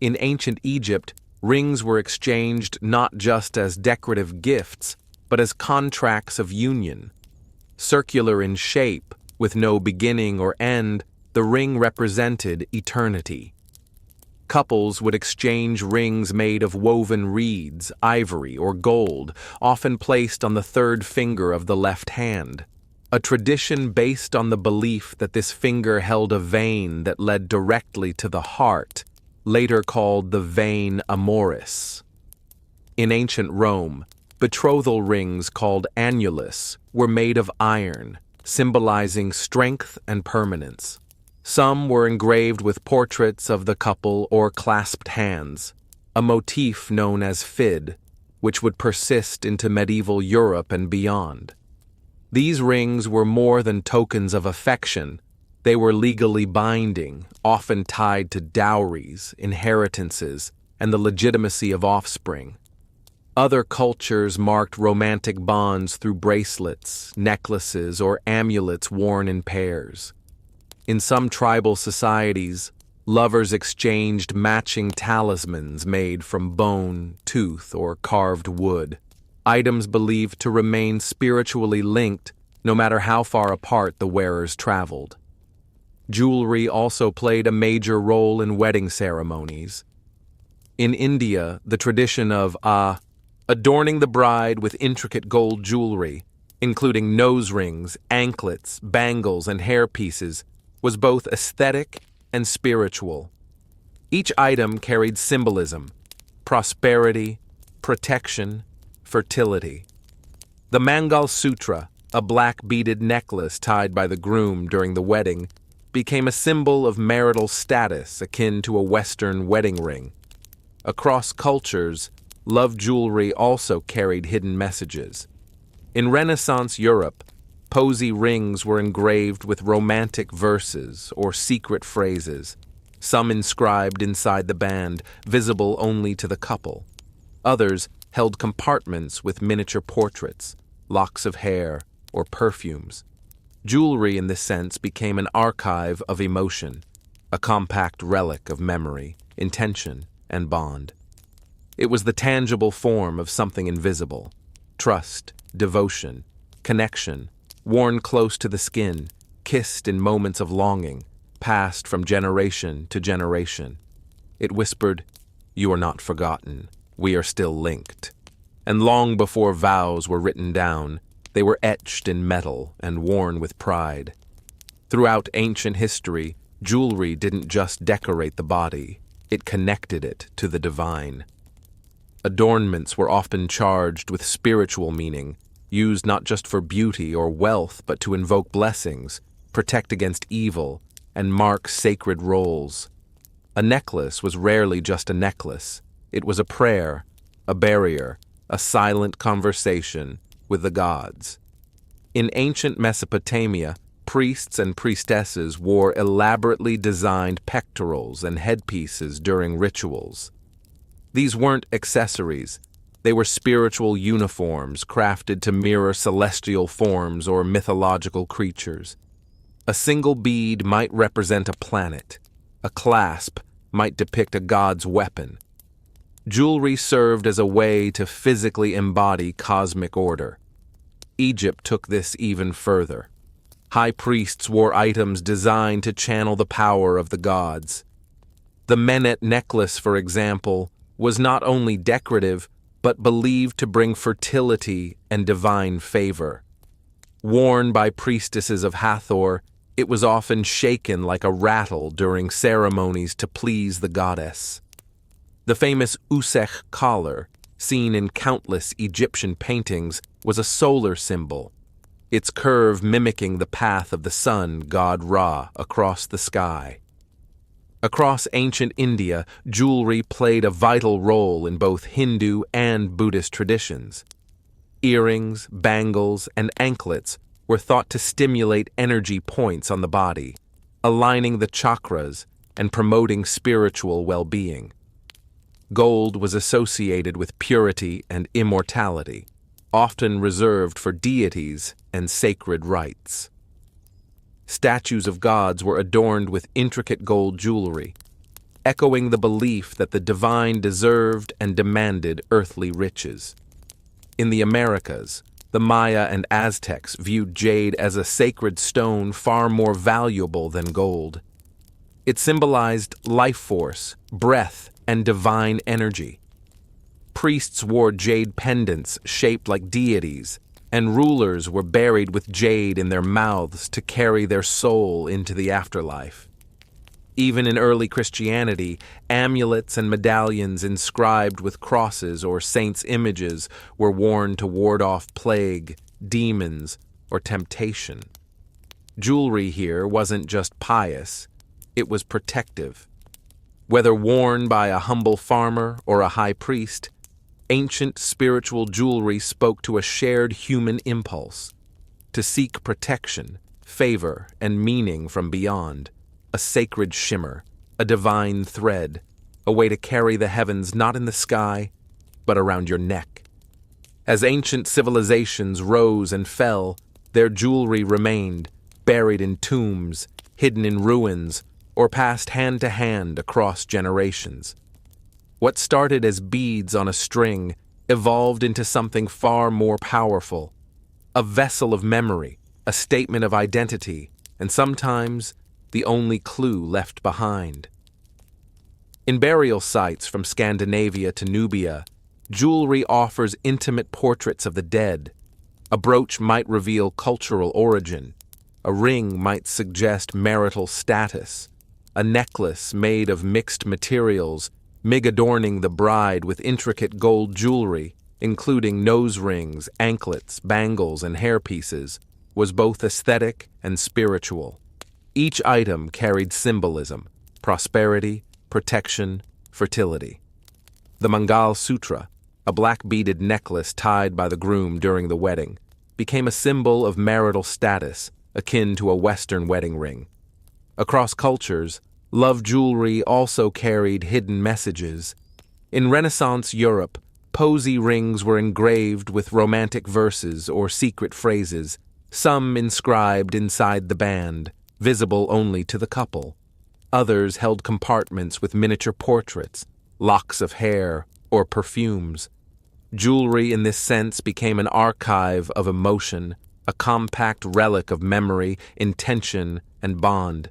In ancient Egypt, rings were exchanged not just as decorative gifts, but as contracts of union. Circular in shape, with no beginning or end, the ring represented eternity. Couples would exchange rings made of woven reeds, ivory, or gold, often placed on the third finger of the left hand. A tradition based on the belief that this finger held a vein that led directly to the heart, later called the vein amoris. In ancient Rome, betrothal rings called annulus were made of iron, symbolizing strength and permanence. Some were engraved with portraits of the couple or clasped hands, a motif known as fid, which would persist into medieval Europe and beyond. These rings were more than tokens of affection. They were legally binding, often tied to dowries, inheritances, and the legitimacy of offspring. Other cultures marked romantic bonds through bracelets, necklaces, or amulets worn in pairs. In some tribal societies, lovers exchanged matching talismans made from bone, tooth, or carved wood, items believed to remain spiritually linked no matter how far apart the wearers traveled. Jewelry also played a major role in wedding ceremonies. In India, the tradition of adorning the bride with intricate gold jewelry, including nose rings, anklets, bangles, and hairpieces, was both aesthetic and spiritual. Each item carried symbolism: prosperity, protection, fertility. The Mangal Sutra, a black beaded necklace tied by the groom during the wedding, became a symbol of marital status akin to a Western wedding ring. Across cultures, love jewelry also carried hidden messages. In Renaissance Europe, posy rings were engraved with romantic verses or secret phrases, some inscribed inside the band, visible only to the couple. Others held compartments with miniature portraits, locks of hair, or perfumes. Jewelry, in this sense, became an archive of emotion, a compact relic of memory, intention, and bond. It was the tangible form of something invisible: trust, devotion, connection, worn close to the skin, kissed in moments of longing, passed from generation to generation. It whispered, "You are not forgotten. We are still linked." And long before vows were written down, they were etched in metal and worn with pride. Throughout ancient history, jewelry didn't just decorate the body, it connected it to the divine. Adornments were often charged with spiritual meaning, used not just for beauty or wealth, but to invoke blessings, protect against evil, and mark sacred roles. A necklace was rarely just a necklace. It was a prayer, a barrier, a silent conversation with the gods. In ancient Mesopotamia, priests and priestesses wore elaborately designed pectorals and headpieces during rituals. These weren't accessories. They were spiritual uniforms crafted to mirror celestial forms or mythological creatures. A single bead might represent a planet. A clasp might depict a god's weapon. Jewelry served as a way to physically embody cosmic order. Egypt took this even further. High priests wore items designed to channel the power of the gods. The Menet necklace, for example, was not only decorative, but believed to bring fertility and divine favor. Worn by priestesses of Hathor, it was often shaken like a rattle during ceremonies to please the goddess. The famous Usech collar, seen in countless Egyptian paintings, was a solar symbol, its curve mimicking the path of the sun god Ra across the sky. Across ancient India, jewelry played a vital role in both Hindu and Buddhist traditions. Earrings, bangles, and anklets were thought to stimulate energy points on the body, aligning the chakras and promoting spiritual well-being. Gold was associated with purity and immortality, often reserved for deities and sacred rites. Statues of gods were adorned with intricate gold jewelry, echoing the belief that the divine deserved and demanded earthly riches. In the Americas, the Maya and Aztecs viewed jade as a sacred stone far more valuable than gold. It symbolized life force, breath, and divine energy. Priests wore jade pendants shaped like deities, and rulers were buried with jade in their mouths to carry their soul into the afterlife. Even in early Christianity, amulets and medallions inscribed with crosses or saints' images were worn to ward off plague, demons, or temptation. Jewelry here wasn't just pious, it was protective. Whether worn by a humble farmer or a high priest, ancient spiritual jewelry spoke to a shared human impulse, to seek protection, favor, and meaning from beyond, a sacred shimmer, a divine thread, a way to carry the heavens not in the sky, but around your neck. As ancient civilizations rose and fell, their jewelry remained, buried in tombs, hidden in ruins, or passed hand to hand across generations. What started as beads on a string evolved into something far more powerful, a vessel of memory, a statement of identity, and sometimes the only clue left behind. In burial sites from Scandinavia to Nubia, jewelry offers intimate portraits of the dead. A brooch might reveal cultural origin. A ring might suggest marital status. A necklace made of mixed materials, adorning the bride with intricate gold jewelry, including nose rings, anklets, bangles, and hairpieces, was both aesthetic and spiritual. Each item carried symbolism: prosperity, protection, fertility. The Mangal Sutra, a black beaded necklace tied by the groom during the wedding, became a symbol of marital status, akin to a Western wedding ring. Across cultures, love jewelry also carried hidden messages. In Renaissance Europe, posy rings were engraved with romantic verses or secret phrases, some inscribed inside the band, visible only to the couple. Others held compartments with miniature portraits, locks of hair, or perfumes. Jewelry in this sense became an archive of emotion, a compact relic of memory, intention, and bond.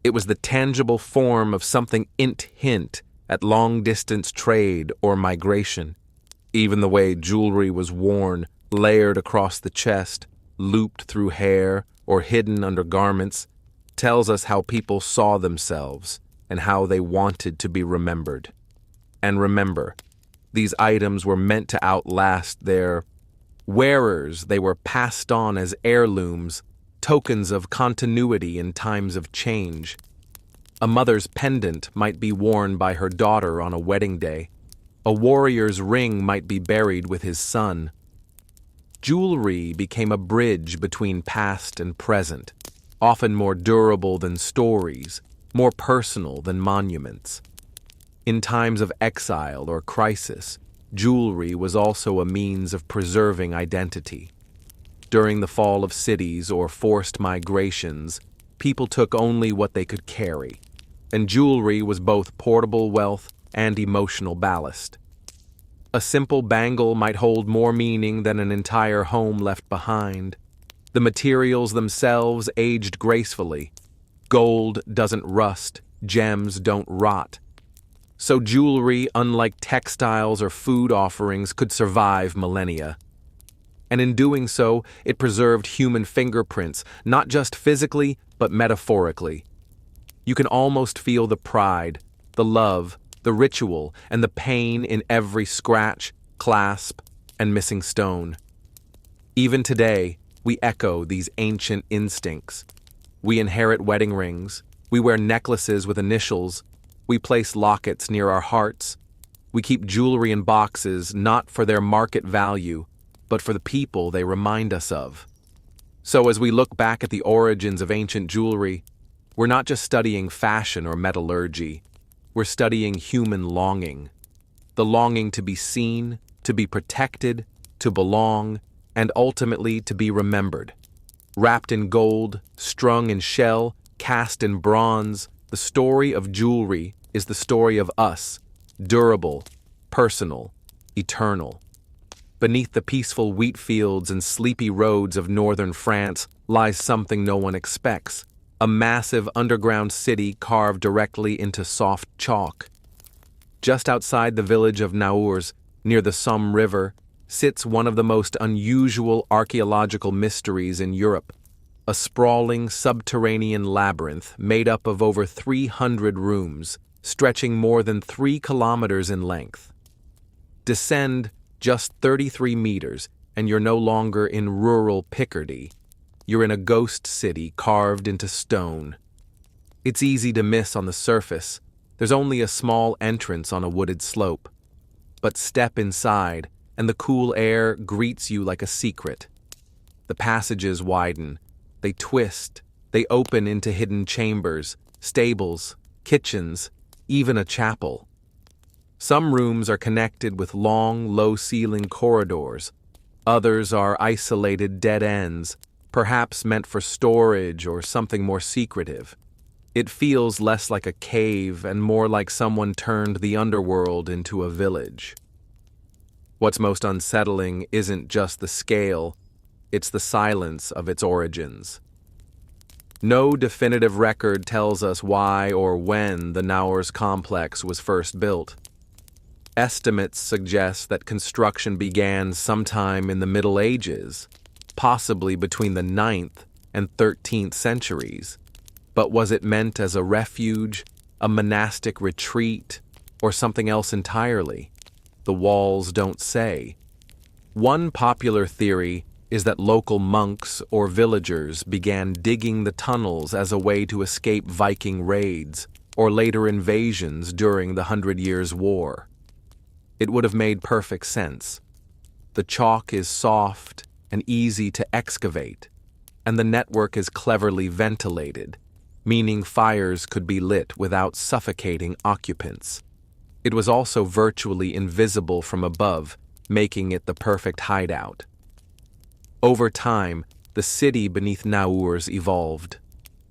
It was the tangible form of something hint at long-distance trade or migration. Even the way jewelry was worn, layered across the chest, looped through hair, or hidden under garments, tells us how people saw themselves and how they wanted to be remembered. And remember, these items were meant to outlast their wearers. They were passed on as heirlooms, tokens of continuity in times of change. A mother's pendant might be worn by her daughter on a wedding day. A warrior's ring might be buried with his son. Jewelry became a bridge between past and present, often more durable than stories, more personal than monuments. In times of exile or crisis, jewelry was also a means of preserving identity. During the fall of cities or forced migrations, people took only what they could carry, and jewelry was both portable wealth and emotional ballast. A simple bangle might hold more meaning than an entire home left behind. The materials themselves aged gracefully. Gold doesn't rust, gems don't rot. So jewelry, unlike textiles or food offerings, could survive millennia. And in doing so, it preserved human fingerprints, not just physically, but metaphorically. You can almost feel the pride, the love, the ritual, and the pain in every scratch, clasp, and missing stone. Even today, we echo these ancient instincts. We inherit wedding rings. We wear necklaces with initials. We place lockets near our hearts. We keep jewelry in boxes not for their market value, but for the people they remind us of. So as we look back at the origins of ancient jewelry, we're not just studying fashion or metallurgy. We're studying human longing. The longing to be seen, to be protected, to belong, and ultimately to be remembered. Wrapped in gold, strung in shell, cast in bronze, the story of jewelry is the story of us, durable, personal, eternal. Beneath the peaceful wheat fields and sleepy roads of northern France lies something no one expects, a massive underground city carved directly into soft chalk. Just outside the village of Naours, near the Somme River, sits one of the most unusual archaeological mysteries in Europe, a sprawling subterranean labyrinth made up of over 300 rooms, stretching more than 3 kilometers in length. Descend just 33 meters, and you're no longer in rural Picardy. You're in a ghost city carved into stone. It's easy to miss on the surface. There's only a small entrance on a wooded slope. But step inside, and the cool air greets you like a secret. The passages widen. They twist. They open into hidden chambers, stables, kitchens, even a chapel. Some rooms are connected with long, low-ceiling corridors, Others are isolated dead ends, perhaps meant for storage or something more secretive. It feels less like a cave and more like someone turned the underworld into a village. What's most unsettling isn't just the scale, it's the silence of its origins. No definitive record tells us why or when the Naurs complex was first built. Estimates suggest that construction began sometime in the Middle Ages, possibly between the 9th and 13th centuries. But was it meant as a refuge, a monastic retreat, or something else entirely? The walls don't say. One popular theory is that local monks or villagers began digging the tunnels as a way to escape Viking raids or later invasions during the 100 Years' War. It would have made perfect sense. The chalk is soft and easy to excavate, and the network is cleverly ventilated, meaning fires could be lit without suffocating occupants. It was also virtually invisible from above, making it the perfect hideout. Over time, the city beneath Naurs evolved.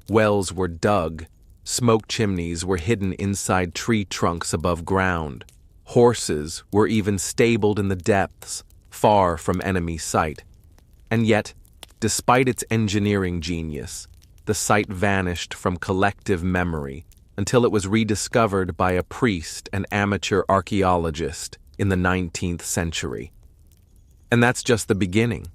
Wells were dug, smoke chimneys were hidden inside tree trunks above ground. Horses were even stabled in the depths, far from enemy sight. And yet, despite its engineering genius, the site vanished from collective memory until it was rediscovered by a priest and amateur archaeologist in the 19th century. And that's just the beginning,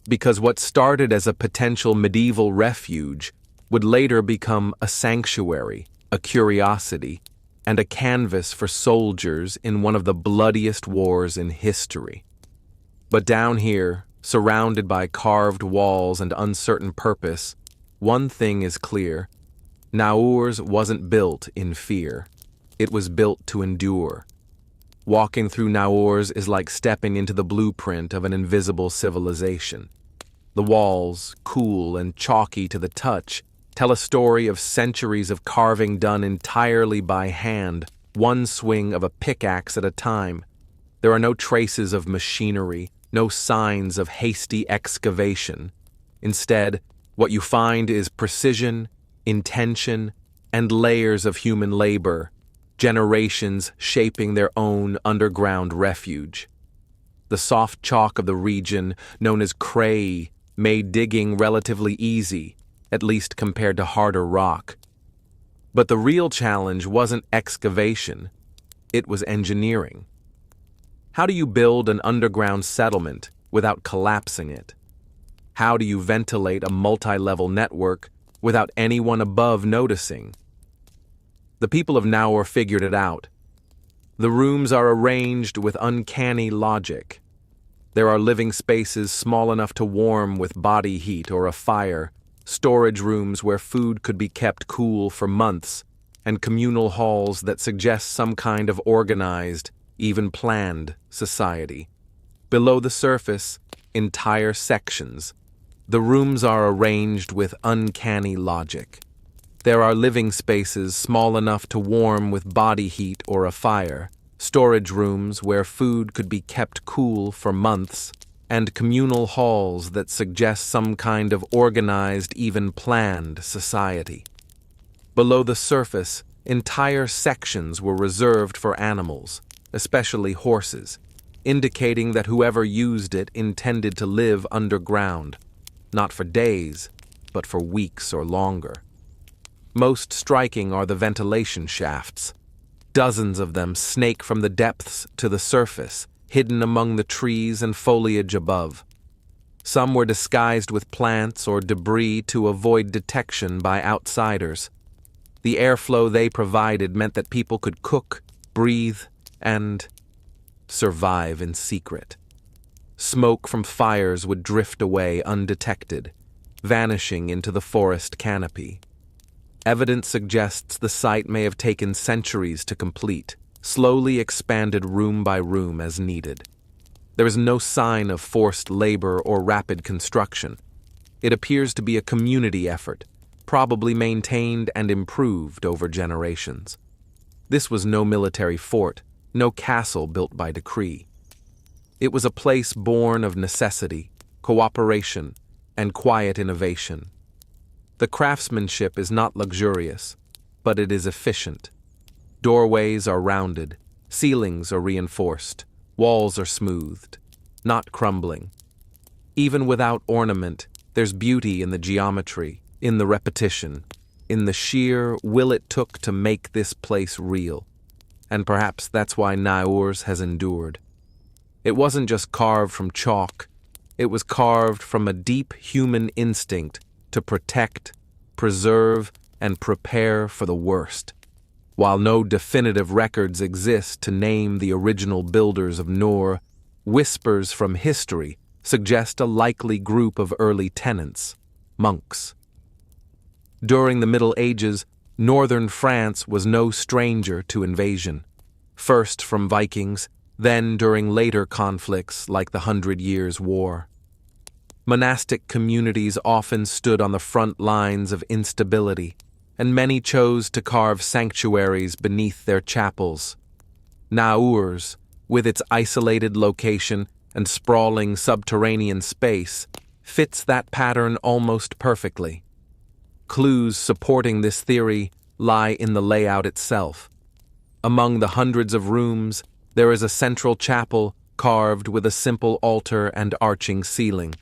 because what started as a potential medieval refuge would later become a sanctuary, a curiosity, and a canvas for soldiers in one of the bloodiest wars in history. But down here, surrounded by carved walls and uncertain purpose, one thing is clear. Naurs wasn't built in fear. It was built to endure. Walking through Naurs is like stepping into the blueprint of an invisible civilization. The walls, cool and chalky to the touch, tell a story of centuries of carving done entirely by hand, one swing of a pickaxe at a time. There are no traces of machinery, no signs of hasty excavation. Instead, what you find is precision, intention, and layers of human labor, generations shaping their own underground refuge. The soft chalk of the region, known as cray, made digging relatively easy, at least compared to harder rock. But the real challenge wasn't excavation, it was engineering. How do you build an underground settlement without collapsing it? How do you ventilate a multi-level network without anyone above noticing? The people of Naur figured it out. The rooms are arranged with uncanny logic. There are living spaces small enough to warm with body heat or a fire, storage rooms where food could be kept cool for months, and communal halls that suggest some kind of organized, even planned society. Below the surface, entire sections. The rooms are arranged with uncanny logic. There are living spaces small enough to warm with body heat or a fire, storage rooms where food could be kept cool for months, and communal halls that suggest some kind of organized, even planned society. Below the surface, entire sections were reserved for animals, especially horses, indicating that whoever used it intended to live underground, not for days, but for weeks or longer. Most striking are the ventilation shafts. Dozens of them snake from the depths to the surface, hidden among the trees and foliage above. Some were disguised with plants or debris to avoid detection by outsiders. The airflow they provided meant that people could cook, breathe, and survive in secret. Smoke from fires would drift away undetected, vanishing into the forest canopy. Evidence suggests the site may have taken centuries to complete, slowly expanded room by room as needed. There is no sign of forced labor or rapid construction. It appears to be a community effort, probably maintained and improved over generations. This was no military fort, no castle built by decree. It was a place born of necessity, cooperation, and quiet innovation. The craftsmanship is not luxurious, but it is efficient. Doorways are rounded, ceilings are reinforced, walls are smoothed, not crumbling. Even without ornament, there's beauty in the geometry, in the repetition, in the sheer will it took to make this place real. And perhaps that's why Naurs has endured. It wasn't just carved from chalk, it was carved from a deep human instinct to protect, preserve, and prepare for the worst. While no definitive records exist to name the original builders of Noor, whispers from history suggest a likely group of early tenants, monks. During the Middle Ages, northern France was no stranger to invasion, first from Vikings, then during later conflicts like the 100 Years' War. Monastic communities often stood on the front lines of instability, and many chose to carve sanctuaries beneath their chapels. Naurs, with its isolated location and sprawling subterranean space, fits that pattern almost perfectly. Clues supporting this theory lie in the layout itself. Among the hundreds of rooms, there is a central chapel carved with a simple altar and arching ceiling.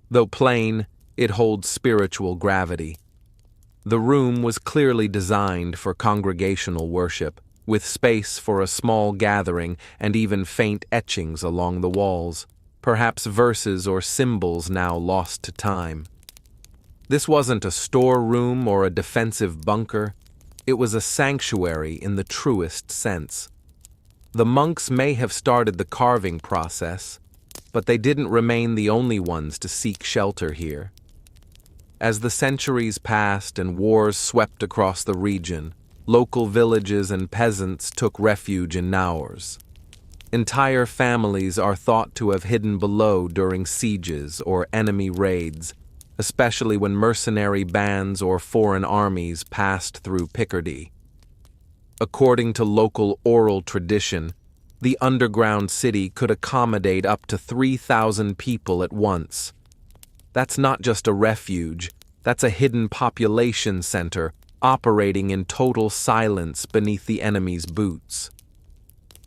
Though plain, it holds spiritual gravity. The room was clearly designed for congregational worship, with space for a small gathering and even faint etchings along the walls, perhaps verses or symbols now lost to time. This wasn't a storeroom or a defensive bunker. It was a sanctuary in the truest sense. The monks may have started the carving process, but they didn't remain the only ones to seek shelter here. As the centuries passed and wars swept across the region, local villages and peasants took refuge in Naurs. Entire families are thought to have hidden below during sieges or enemy raids, especially when mercenary bands or foreign armies passed through Picardy. According to local oral tradition, the underground city could accommodate up to 3,000 people at once. That's not just a refuge, that's a hidden population center operating in total silence beneath the enemy's boots.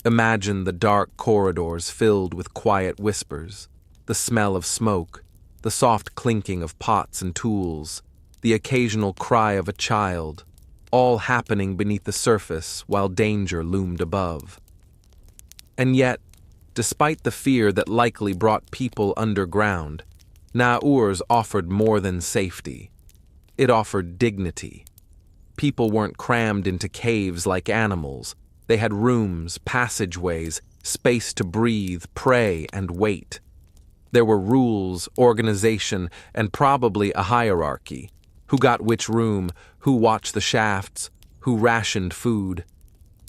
Imagine the dark corridors filled with quiet whispers, the smell of smoke, the soft clinking of pots and tools, the occasional cry of a child, all happening beneath the surface while danger loomed above. And yet, despite the fear that likely brought people underground, Naurs offered more than safety. It offered dignity. People weren't crammed into caves like animals. They had rooms, passageways, space to breathe, pray, and wait. There were rules, organization, and probably a hierarchy. Who got which room, who watched the shafts, who rationed food.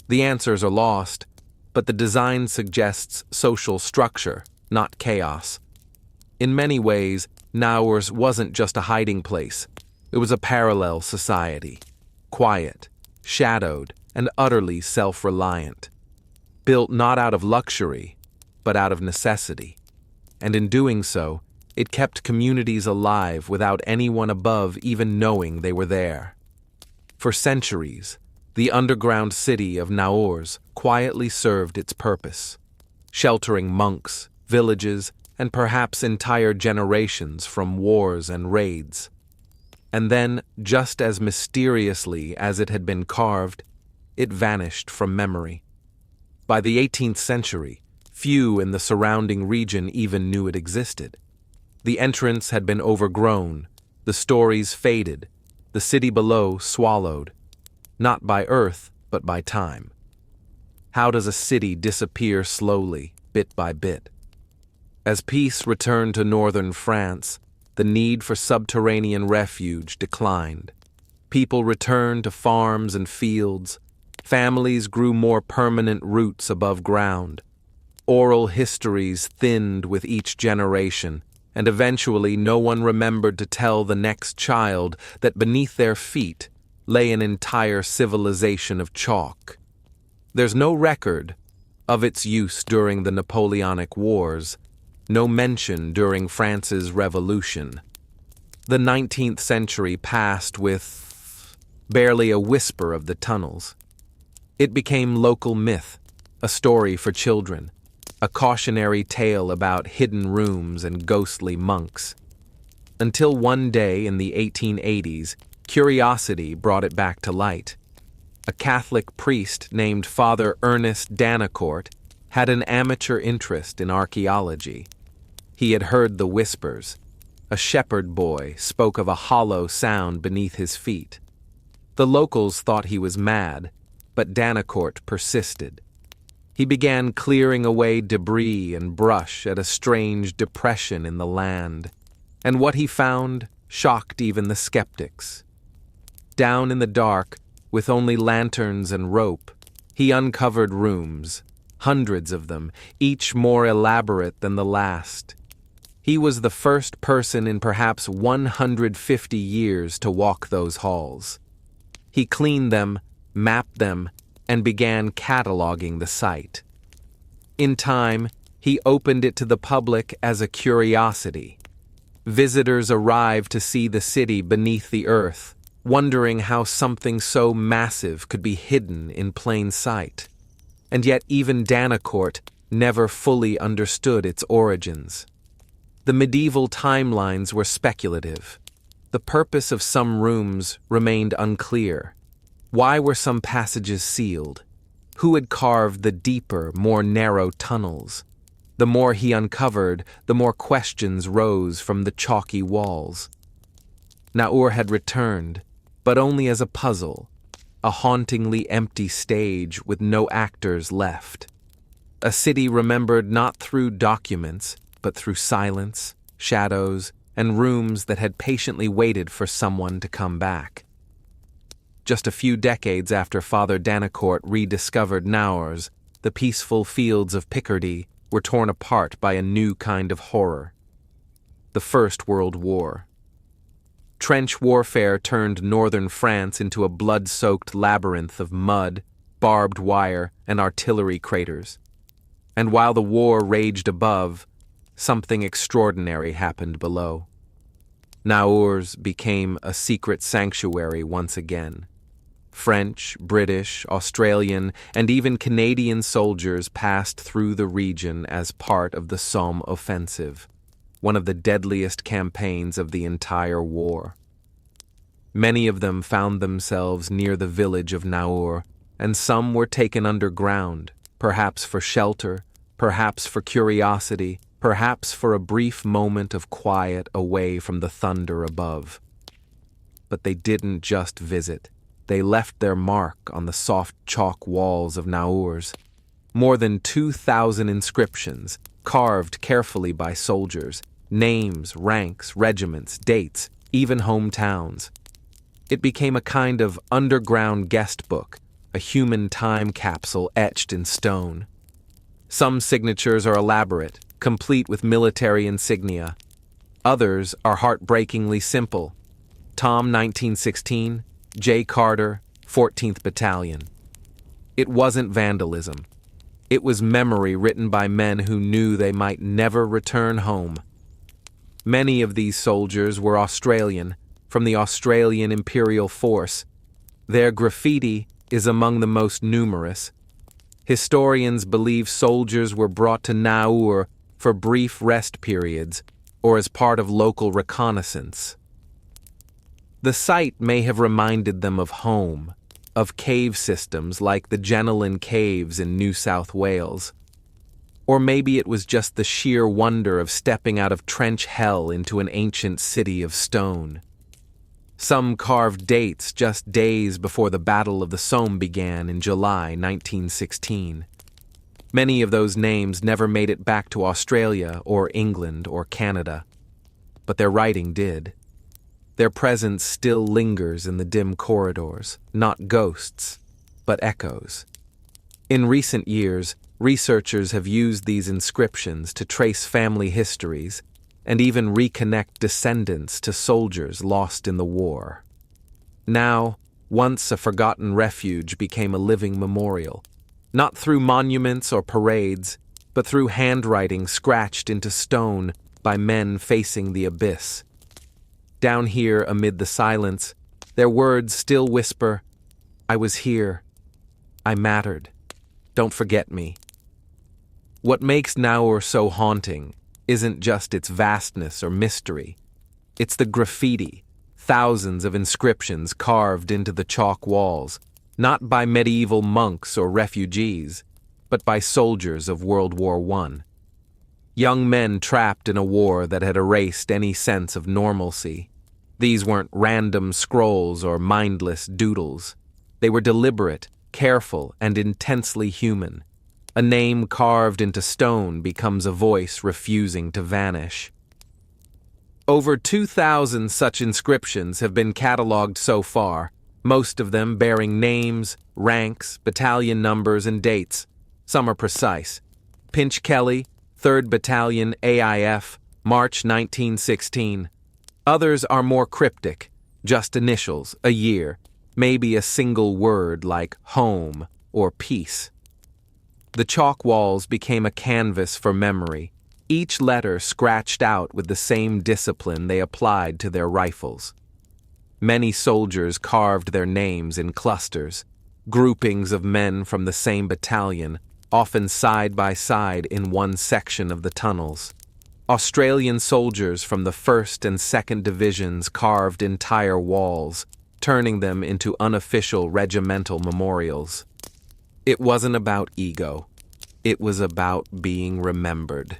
The answers are lost, but the design suggests social structure, not chaos. In many ways, Naurs wasn't just a hiding place. It was a parallel society, quiet, shadowed, and utterly self-reliant, built not out of luxury, but out of necessity. And in doing so, it kept communities alive without anyone above even knowing they were there. For centuries, the underground city of Naurs quietly served its purpose, sheltering monks, villages, and perhaps entire generations from wars and raids. And then, just as mysteriously as it had been carved, it vanished from memory. By the 18th century, few in the surrounding region even knew it existed. The entrance had been overgrown, the stories faded, the city below swallowed, not by earth, but by time. How does a city disappear slowly, bit by bit? As peace returned to northern France, the need for subterranean refuge declined. People returned to farms and fields. Families grew more permanent roots above ground. Oral histories thinned with each generation, and eventually no one remembered to tell the next child that beneath their feet lay an entire civilization of chalk. There's no record, of its use during the Napoleonic Wars, no mention during France's Revolution. The 19th century passed with barely a whisper of the tunnels. It became local myth, a story for children, a cautionary tale about hidden rooms and ghostly monks. Until one day in the 1880s, curiosity brought it back to light. A Catholic priest named Father Ernest Danicourt had an amateur interest in archaeology. He had heard the whispers. A shepherd boy spoke of a hollow sound beneath his feet. The locals thought he was mad, but Danicourt persisted. He began clearing away debris and brush at a strange depression in the land, and what he found shocked even the skeptics. Down in the dark, with only lanterns and rope, he uncovered rooms, hundreds of them, each more elaborate than the last. He was the first person in perhaps 150 years to walk those halls. He cleaned them, mapped them, and began cataloging the site. In time, he opened it to the public as a curiosity. Visitors arrived to see the city beneath the earth, wondering how something so massive could be hidden in plain sight. And yet even Danicourt never fully understood its origins. The medieval timelines were speculative. The purpose of some rooms remained unclear. Why were some passages sealed? Who had carved the deeper, more narrow tunnels? The more he uncovered, the more questions rose from the chalky walls. Naur had returned, but only as a puzzle, a hauntingly empty stage with no actors left. A city remembered not through documents, but through silence, shadows, and rooms that had patiently waited for someone to come back. Just a few decades after Father Danicourt rediscovered Naurs, the peaceful fields of Picardy were torn apart by a new kind of horror: the First World War. Trench warfare turned northern France into a blood-soaked labyrinth of mud, barbed wire, and artillery craters. And while the war raged above, something extraordinary happened below. Naurs became a secret sanctuary once again. French, British, Australian, and even Canadian soldiers passed through the region as part of the Somme offensive, one of the deadliest campaigns of the entire war. Many of them found themselves near the village of Naur, and some were taken underground, perhaps for shelter, perhaps for curiosity, perhaps for a brief moment of quiet away from the thunder above. But they didn't just visit. They left their mark on the soft chalk walls of Naurs. More than 2,000 inscriptions, carved carefully by soldiers, names, ranks, regiments, dates, even hometowns. It became a kind of underground guest book, a human time capsule etched in stone. Some signatures are elaborate, complete with military insignia. Others are heartbreakingly simple. Tom 1916, J. Carter, 14th Battalion. It wasn't vandalism. It was memory written by men who knew they might never return home. Many of these soldiers were Australian, from the Australian Imperial Force. Their graffiti is among the most numerous. Historians believe soldiers were brought to Naur for brief rest periods or as part of local reconnaissance. The site may have reminded them of home, of cave systems like the Jenolan Caves in New South Wales. Or maybe it was just the sheer wonder of stepping out of trench hell into an ancient city of stone. Some carved dates just days before the Battle of the Somme began in July 1916. Many of those names never made it back to Australia or England or Canada, but their writing did. Their presence still lingers in the dim corridors, not ghosts, but echoes. In recent years, researchers have used these inscriptions to trace family histories and even reconnect descendants to soldiers lost in the war. Now, once a forgotten refuge became a living memorial, Not through monuments or parades, but through handwriting scratched into stone by men facing the abyss. Down here amid the silence, their words still whisper, "I was here. I mattered. Don't forget me." What makes Naur so haunting isn't just its vastness or mystery. It's the graffiti, thousands of inscriptions carved into the chalk walls, not by medieval monks or refugees, but by soldiers of World War I. Young men trapped in a war that had erased any sense of normalcy. These weren't random scrolls or mindless doodles. They were deliberate, careful, and intensely human. A name carved into stone becomes a voice refusing to vanish. Over 2,000 such inscriptions have been catalogued so far, most of them bearing names, ranks, battalion numbers, and dates. Some are precise. Pinch Kelly, 3rd Battalion AIF, March 1916. Others are more cryptic, just initials, a year, maybe a single word like home or peace. The chalk walls became a canvas for memory, each letter scratched out with the same discipline they applied to their rifles. Many soldiers carved their names in clusters, groupings of men from the same battalion, often side by side in one section of the tunnels. Australian soldiers from the 1st and 2nd Divisions carved entire walls, turning them into unofficial regimental memorials. It wasn't about ego. It was about being remembered.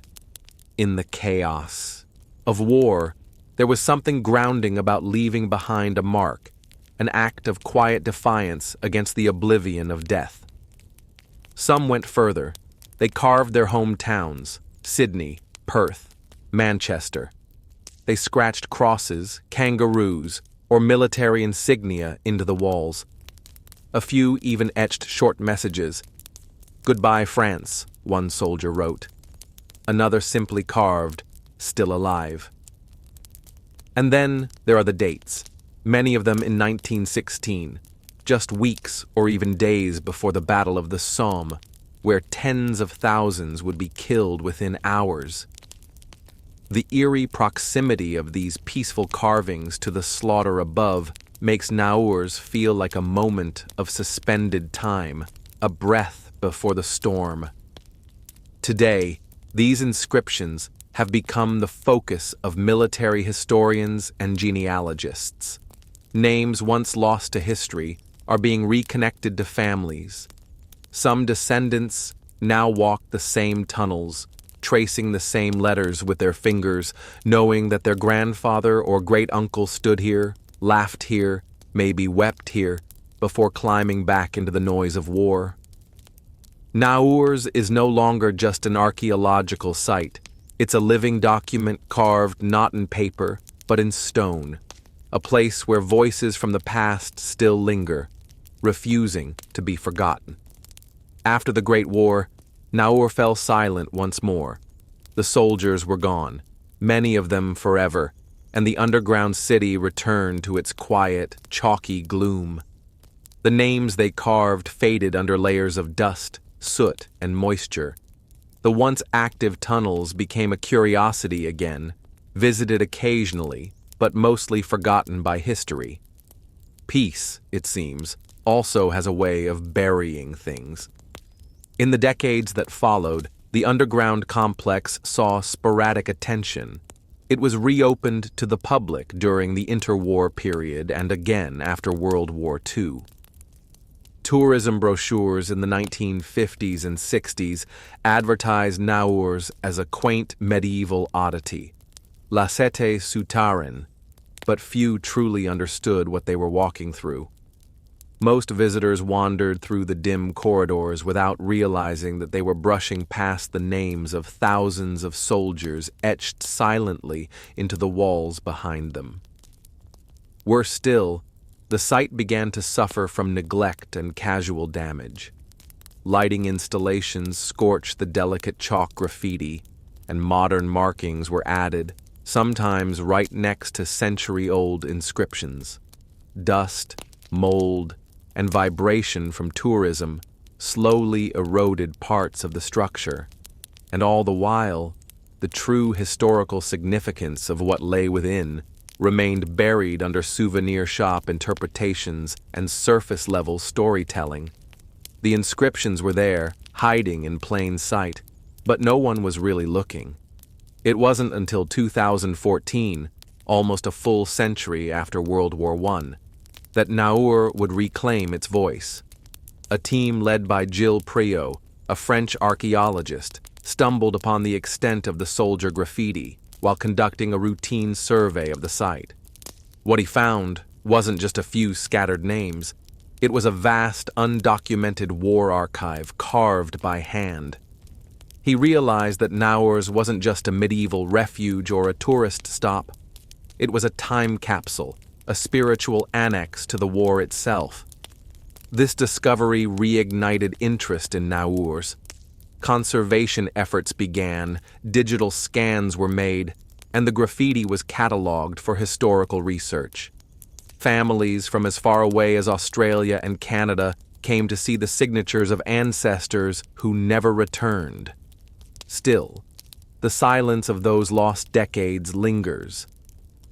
In the chaos of war, there was something grounding about leaving behind a mark, an act of quiet defiance against the oblivion of death. Some went further. They carved their hometowns, Sydney, Perth, Manchester. They scratched crosses, kangaroos, or military insignia into the walls. A few even etched short messages. "Goodbye, France," one soldier wrote. Another simply carved, "Still alive." And then there are the dates, many of them in 1916, just weeks or even days before the Battle of the Somme, where tens of thousands would be killed within hours. The eerie proximity of these peaceful carvings to the slaughter above makes Naur's feel like a moment of suspended time, a breath before the storm. Today, these inscriptions have become the focus of military historians and genealogists. Names once lost to history are being reconnected to families. Some descendants now walk the same tunnels, tracing the same letters with their fingers, knowing that their grandfather or great-uncle stood here, laughed here, maybe wept here, before climbing back into the noise of war. Naur's is no longer just an archaeological site. It's a living document carved not in paper, but in stone. A place where voices from the past still linger, refusing to be forgotten. After the Great War, Naur fell silent once more. The soldiers were gone, many of them forever, and the underground city returned to its quiet, chalky gloom. The names they carved faded under layers of dust, soot, and moisture. The once active tunnels became a curiosity again, visited occasionally, but mostly forgotten by history. Peace, it seems, also has a way of burying things. In the decades that followed, the underground complex saw sporadic attention. It was reopened to the public during the interwar period and again after World War II. Tourism brochures in the 1950s and 60s advertised Naur's as a quaint medieval oddity, la cité souterraine, but few truly understood what they were walking through. Most visitors wandered through the dim corridors without realizing that they were brushing past the names of thousands of soldiers etched silently into the walls behind them. Worse still, the site began to suffer from neglect and casual damage. Lighting installations scorched the delicate chalk graffiti, and modern markings were added, sometimes right next to century-old inscriptions. Dust, mold, and vibration from tourism slowly eroded parts of the structure, and all the while, the true historical significance of what lay within remained buried under souvenir shop interpretations and surface-level storytelling. The inscriptions were there, hiding in plain sight, but no one was really looking. It wasn't until 2014, almost a full century after World War I, that Naur would reclaim its voice. A team led by Gilles Priault, a French archaeologist, stumbled upon the extent of the soldier graffiti while conducting a routine survey of the site. What he found wasn't just a few scattered names. It was a vast, undocumented war archive carved by hand. He realized that Naurs wasn't just a medieval refuge or a tourist stop. It was a time capsule, a spiritual annex to the war itself. This discovery reignited interest in Naurs. Conservation efforts began, digital scans were made, and the graffiti was cataloged for historical research. Families from as far away as Australia and Canada came to see the signatures of ancestors who never returned. Still, the silence of those lost decades lingers.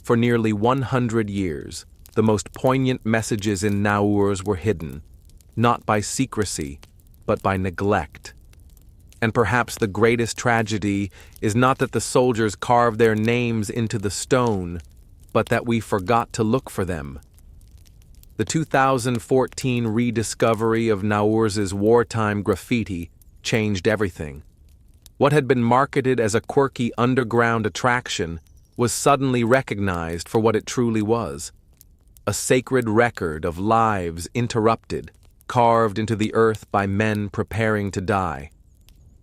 For nearly 100 years, the most poignant messages in Naurs were hidden, not by secrecy, but by neglect. And perhaps the greatest tragedy is not that the soldiers carved their names into the stone, but that we forgot to look for them. The 2014 rediscovery of Naurs's wartime graffiti changed everything. What had been marketed as a quirky underground attraction was suddenly recognized for what it truly was: a sacred record of lives interrupted, carved into the earth by men preparing to die.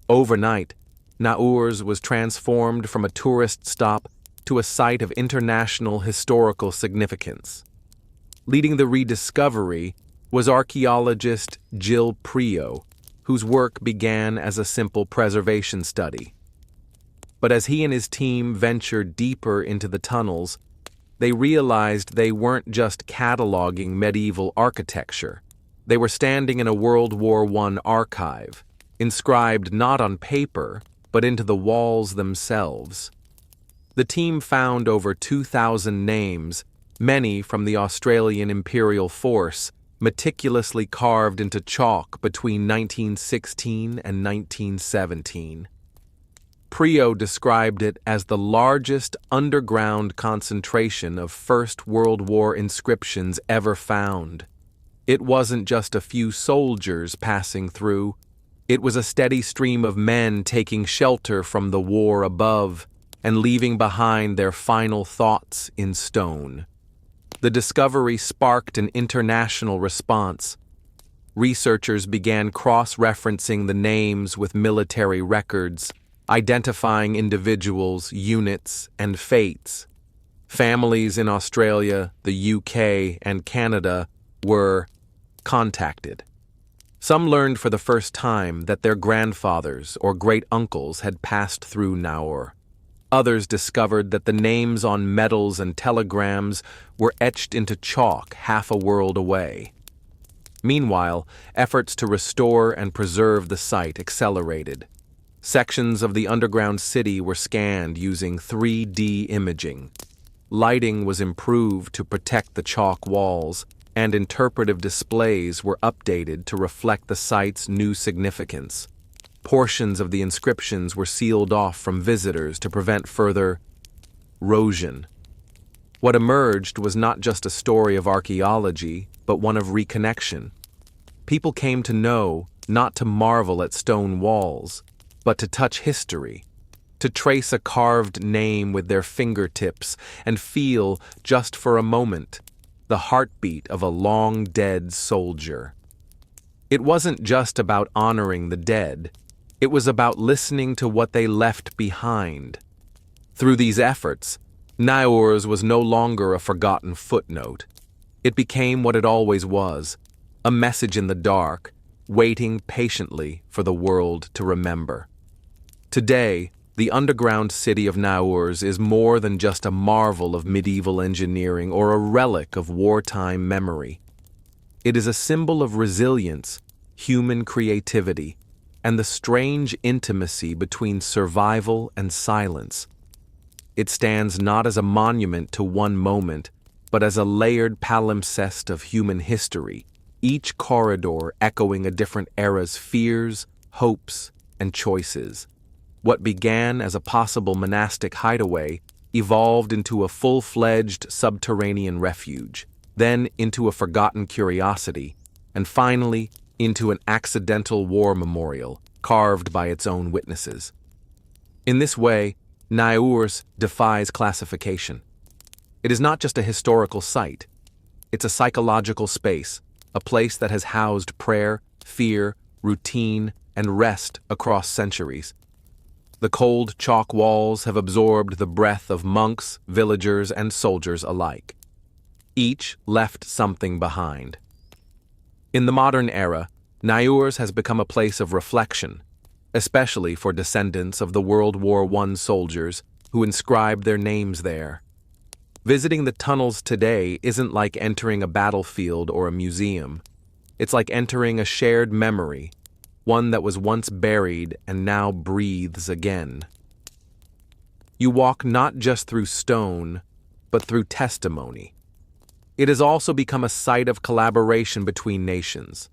Overnight, Naurs was transformed from a tourist stop to a site of international historical significance. Leading the rediscovery was archaeologist Gilles Priault, whose work began as a simple preservation study. But as he and his team ventured deeper into the tunnels, they realized they weren't just cataloging medieval architecture. They were standing in a World War I archive, inscribed not on paper, but into the walls themselves. The team found over 2,000 names, many from the Australian Imperial Force, meticulously carved into chalk between 1916 and 1917. Priault described it as the largest underground concentration of First World War inscriptions ever found. It wasn't just a few soldiers passing through. It was a steady stream of men taking shelter from the war above and leaving behind their final thoughts in stone. The discovery sparked an international response. Researchers began cross-referencing the names with military records, identifying individuals, units, and fates. Families in Australia, the UK, and Canada were contacted. Some learned for the first time that their grandfathers or great-uncles had passed through Naur. Others discovered that the names on medals and telegrams were etched into chalk half a world away. Meanwhile, efforts to restore and preserve the site accelerated. Sections of the underground city were scanned using 3D imaging. Lighting was improved to protect the chalk walls, and interpretive displays were updated to reflect the site's new significance. Portions of the inscriptions were sealed off from visitors to prevent further erosion. What emerged was not just a story of archaeology, but one of reconnection. People came to know, not to marvel at stone walls, but to touch history, to trace a carved name with their fingertips and feel, just for a moment, the heartbeat of a long-dead soldier. It wasn't just about honoring the dead. It was about listening to what they left behind. Through these efforts, Naurs was no longer a forgotten footnote. It became what it always was, a message in the dark, waiting patiently for the world to remember. Today, the underground city of Naurs is more than just a marvel of medieval engineering or a relic of wartime memory. It is a symbol of resilience, human creativity, and the strange intimacy between survival and silence. It stands not as a monument to one moment, but as a layered palimpsest of human history, each corridor echoing a different era's fears, hopes, and choices. What began as a possible monastic hideaway evolved into a full-fledged subterranean refuge, then into a forgotten curiosity, and finally into an accidental war memorial carved by its own witnesses. In this way, Naurs defies classification. It is not just a historical site. It's a psychological space, a place that has housed prayer, fear, routine, and rest across centuries. The cold chalk walls have absorbed the breath of monks, villagers, and soldiers alike. Each left something behind. In the modern era, Naurs has become a place of reflection, especially for descendants of the World War I soldiers who inscribed their names there. Visiting the tunnels today isn't like entering a battlefield or a museum. It's like entering a shared memory, one that was once buried and now breathes again. You walk not just through stone, but through testimony. It has also become a site of collaboration between nations.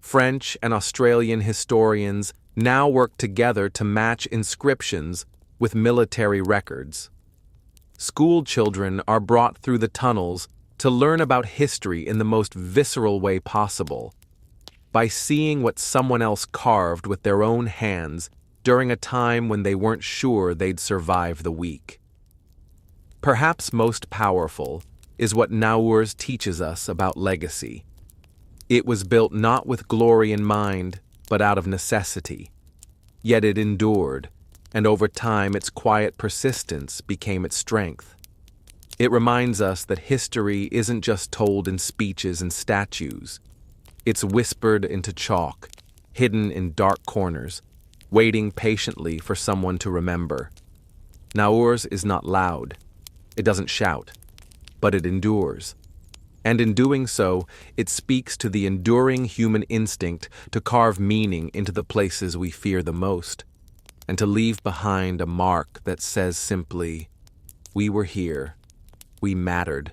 French and Australian historians now work together to match inscriptions with military records. School children are brought through the tunnels to learn about history in the most visceral way possible, by seeing what someone else carved with their own hands during a time when they weren't sure they'd survive the week. Perhaps most powerful is what Naurs teaches us about legacy. It was built not with glory in mind, but out of necessity. Yet it endured, and over time its quiet persistence became its strength. It reminds us that history isn't just told in speeches and statues. It's whispered into chalk, hidden in dark corners, waiting patiently for someone to remember. Naurs is not loud. It doesn't shout, but it endures. And in doing so, it speaks to the enduring human instinct to carve meaning into the places we fear the most, and to leave behind a mark that says simply, "We were here. We mattered."